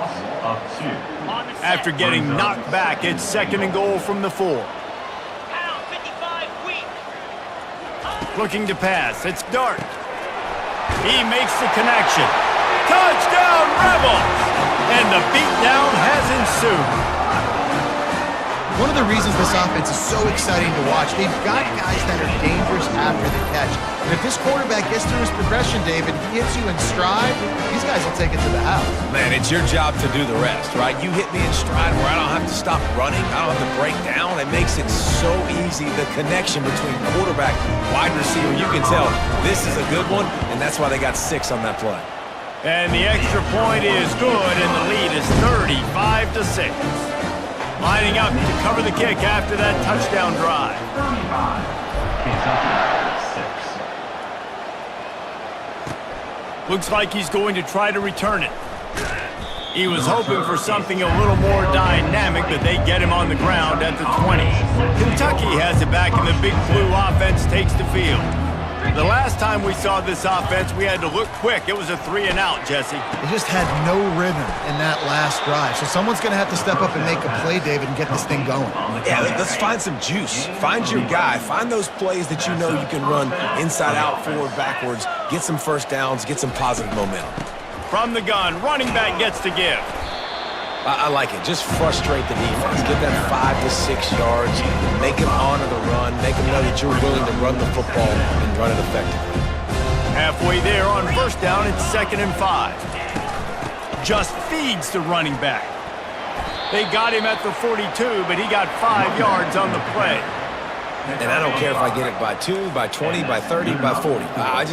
After getting knocked back, it's 2nd and goal from the 4. Looking to pass. It's Dart. He makes the connection. Touchdown, Rebels! And the beatdown has ensued. One of the reasons this offense is so exciting to watch, they've got guys that are dangerous after the catch. And if this quarterback gets through his progression, David, he hits you in stride, these guys will take it to the house. Man, it's your job to do the rest, right? You hit me in stride where I don't have to stop running. I don't have to break down. It makes it so easy. The connection between quarterback, wide receiver, you can tell this is a good one, and that's why they got 6 on that play. And the extra point is good, and the lead is 35-6. Lining up to cover the kick after that touchdown drive. Looks like he's going to try to return it. He was hoping for something a little more dynamic, but they get him on the ground at the 20. Kentucky has it back, and the Big Blue offense takes the field. The last time we saw this offense, we had to look quick. It was a 3-and-out, Jesse. They just had no rhythm in that last drive. So someone's going to have to step up and make a play, David, and get this thing going. Yeah, let's find some juice. Find your guy. Find those plays that you know you can run inside out, forward, backwards. Get some first downs. Get some positive momentum. From the gun, running back gets to give. I like it. Just frustrate the defense. Get that 5 to 6 yards. Make them honor the run. Make them know that you're willing to run the football and run it effectively. Halfway there on first down, it's 2nd and 5. Just feeds the running back. They got him at the 42, but he got 5 yards on the play. And I don't care if I get it by 2, by 20, by 30, by 40. I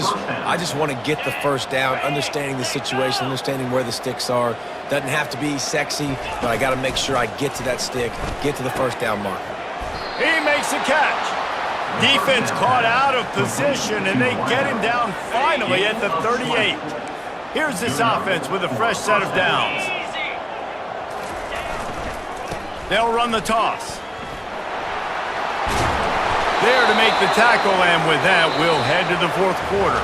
just want to get the first down, understanding the situation, understanding where the sticks are. Doesn't have to be sexy, but I got to make sure I get to that stick, get to the first down marker. He makes a catch. Defense caught out of position, and they get him down finally at the 38. Here's this offense with a fresh set of downs. They'll run the toss. There to make the tackle, and with that, we'll head to the 4th quarter.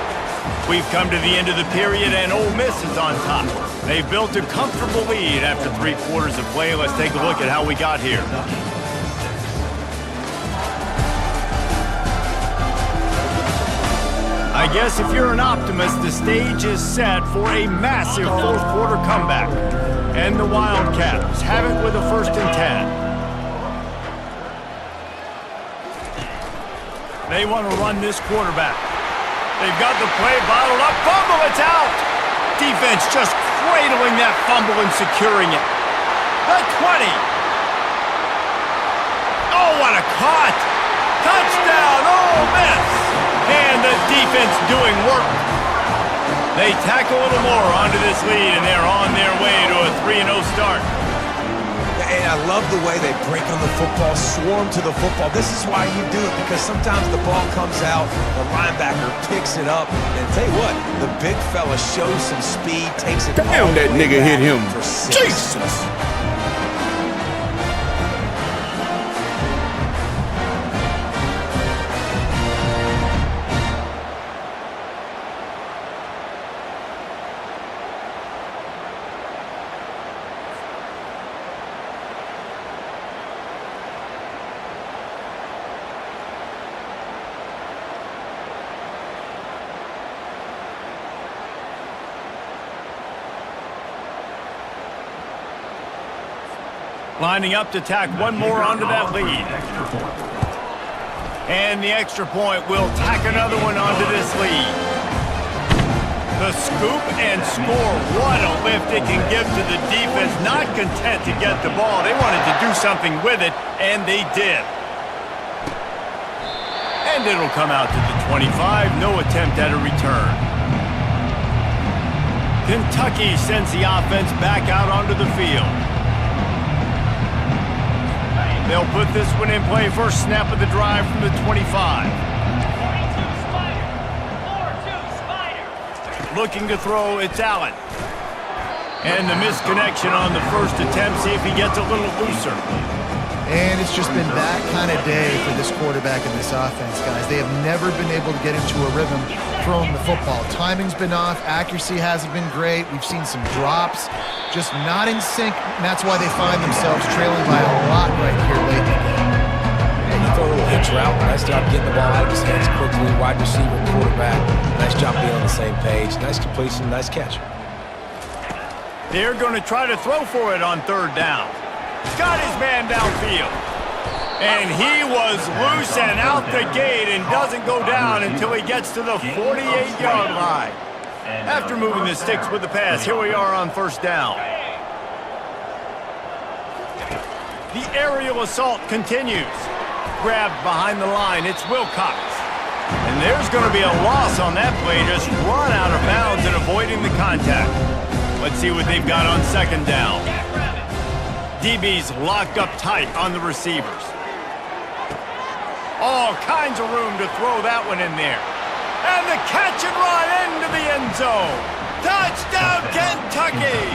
We've come to the end of the period, and Ole Miss is on top. They've built a comfortable lead after 3 quarters of play. Let's take a look at how we got here. I guess if you're an optimist, the stage is set for a massive 4th quarter comeback. And the Wildcats have it with a 1st and 10. They want to run this quarterback. They've got the play bottled up. Fumble, it's out! Defense just cradling that fumble and securing it. The 20. Oh, what a caught! Touchdown, Ole Miss! And the defense doing work. They tack a little more onto this lead, and they're on their way to a 3-0 start. And I love the way they break on the football, swarm to the football. This is why you do it, because sometimes the ball comes out, the linebacker picks it up, and tell you what, the big fella shows some speed, takes it. Damn, that nigga hit him. Jesus! Lining up to tack one more onto that lead. And the extra point will tack another one onto this lead. The scoop and score. What a lift it can give to the defense. Not content to get the ball. They wanted to do something with it, and they did. And it'll come out to the 25. No attempt at a return. Kentucky sends the offense back out onto the field. They'll put this one in play. First snap of the drive from the 25. Looking to throw, it's Allen. And the misconnection on the first attempt. See if he gets a little looser. And it's just been that kind of day for this quarterback and this offense, guys. They have never been able to get into a rhythm throwing the football. Timing's been off. Accuracy hasn't been great. We've seen some drops. Just not in sync, and that's why they find themselves trailing by a lot right here late in the game. And you throw a little hitch route. Nice job getting the ball out of his hands quickly. Wide receiver, quarterback. Nice job being on the same page. Nice completion, nice catch. They're going to try to throw for it on 3rd down. Got his man downfield. And he was loose and out the gate and doesn't go down until he gets to the 48-yard line. After moving the sticks with the pass, here we are on 1st down. The aerial assault continues. Grabbed behind the line, it's Wilcox. And there's going to be a loss on that play, just run out of bounds and avoiding the contact. Let's see what they've got on 2nd down. DB's locked up tight on the receivers. All kinds of room to throw that one in there. And the catch and run into the end zone. Touchdown, Kentucky!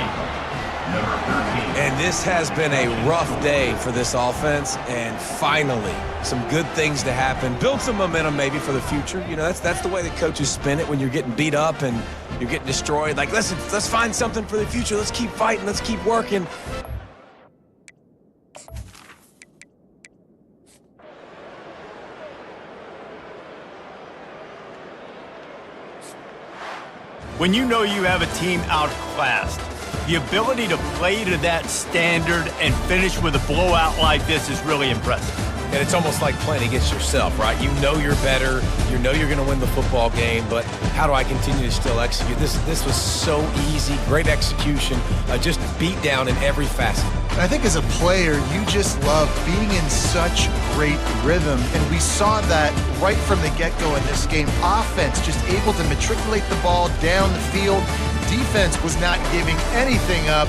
Number 13. And this has been a rough day for this offense, and finally, some good things to happen. Build some momentum maybe for the future. You know, that's the way that coaches spin it when you're getting beat up and you're getting destroyed. Like, listen, let's find something for the future. Let's keep fighting. Let's keep working. When you know you have a team outclassed, the ability to play to that standard and finish with a blowout like this is really impressive. And it's almost like playing against yourself, right? You know you're better. You know you're going to win the football game, but how do I continue to still execute? This was so easy, great execution, just beat down in every facet. And I think as a player, you just love being in such great rhythm, and we saw that right from the get-go in this game. Offense just able to matriculate the ball down the field. Defense was not giving anything up.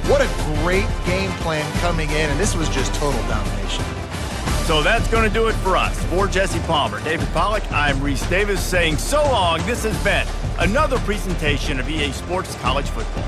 What a great game plan coming in, and this was just total domination. So that's going to do it for us. For Jesse Palmer, David Pollack, I'm Reese Davis saying so long. This has been another presentation of EA Sports College Football.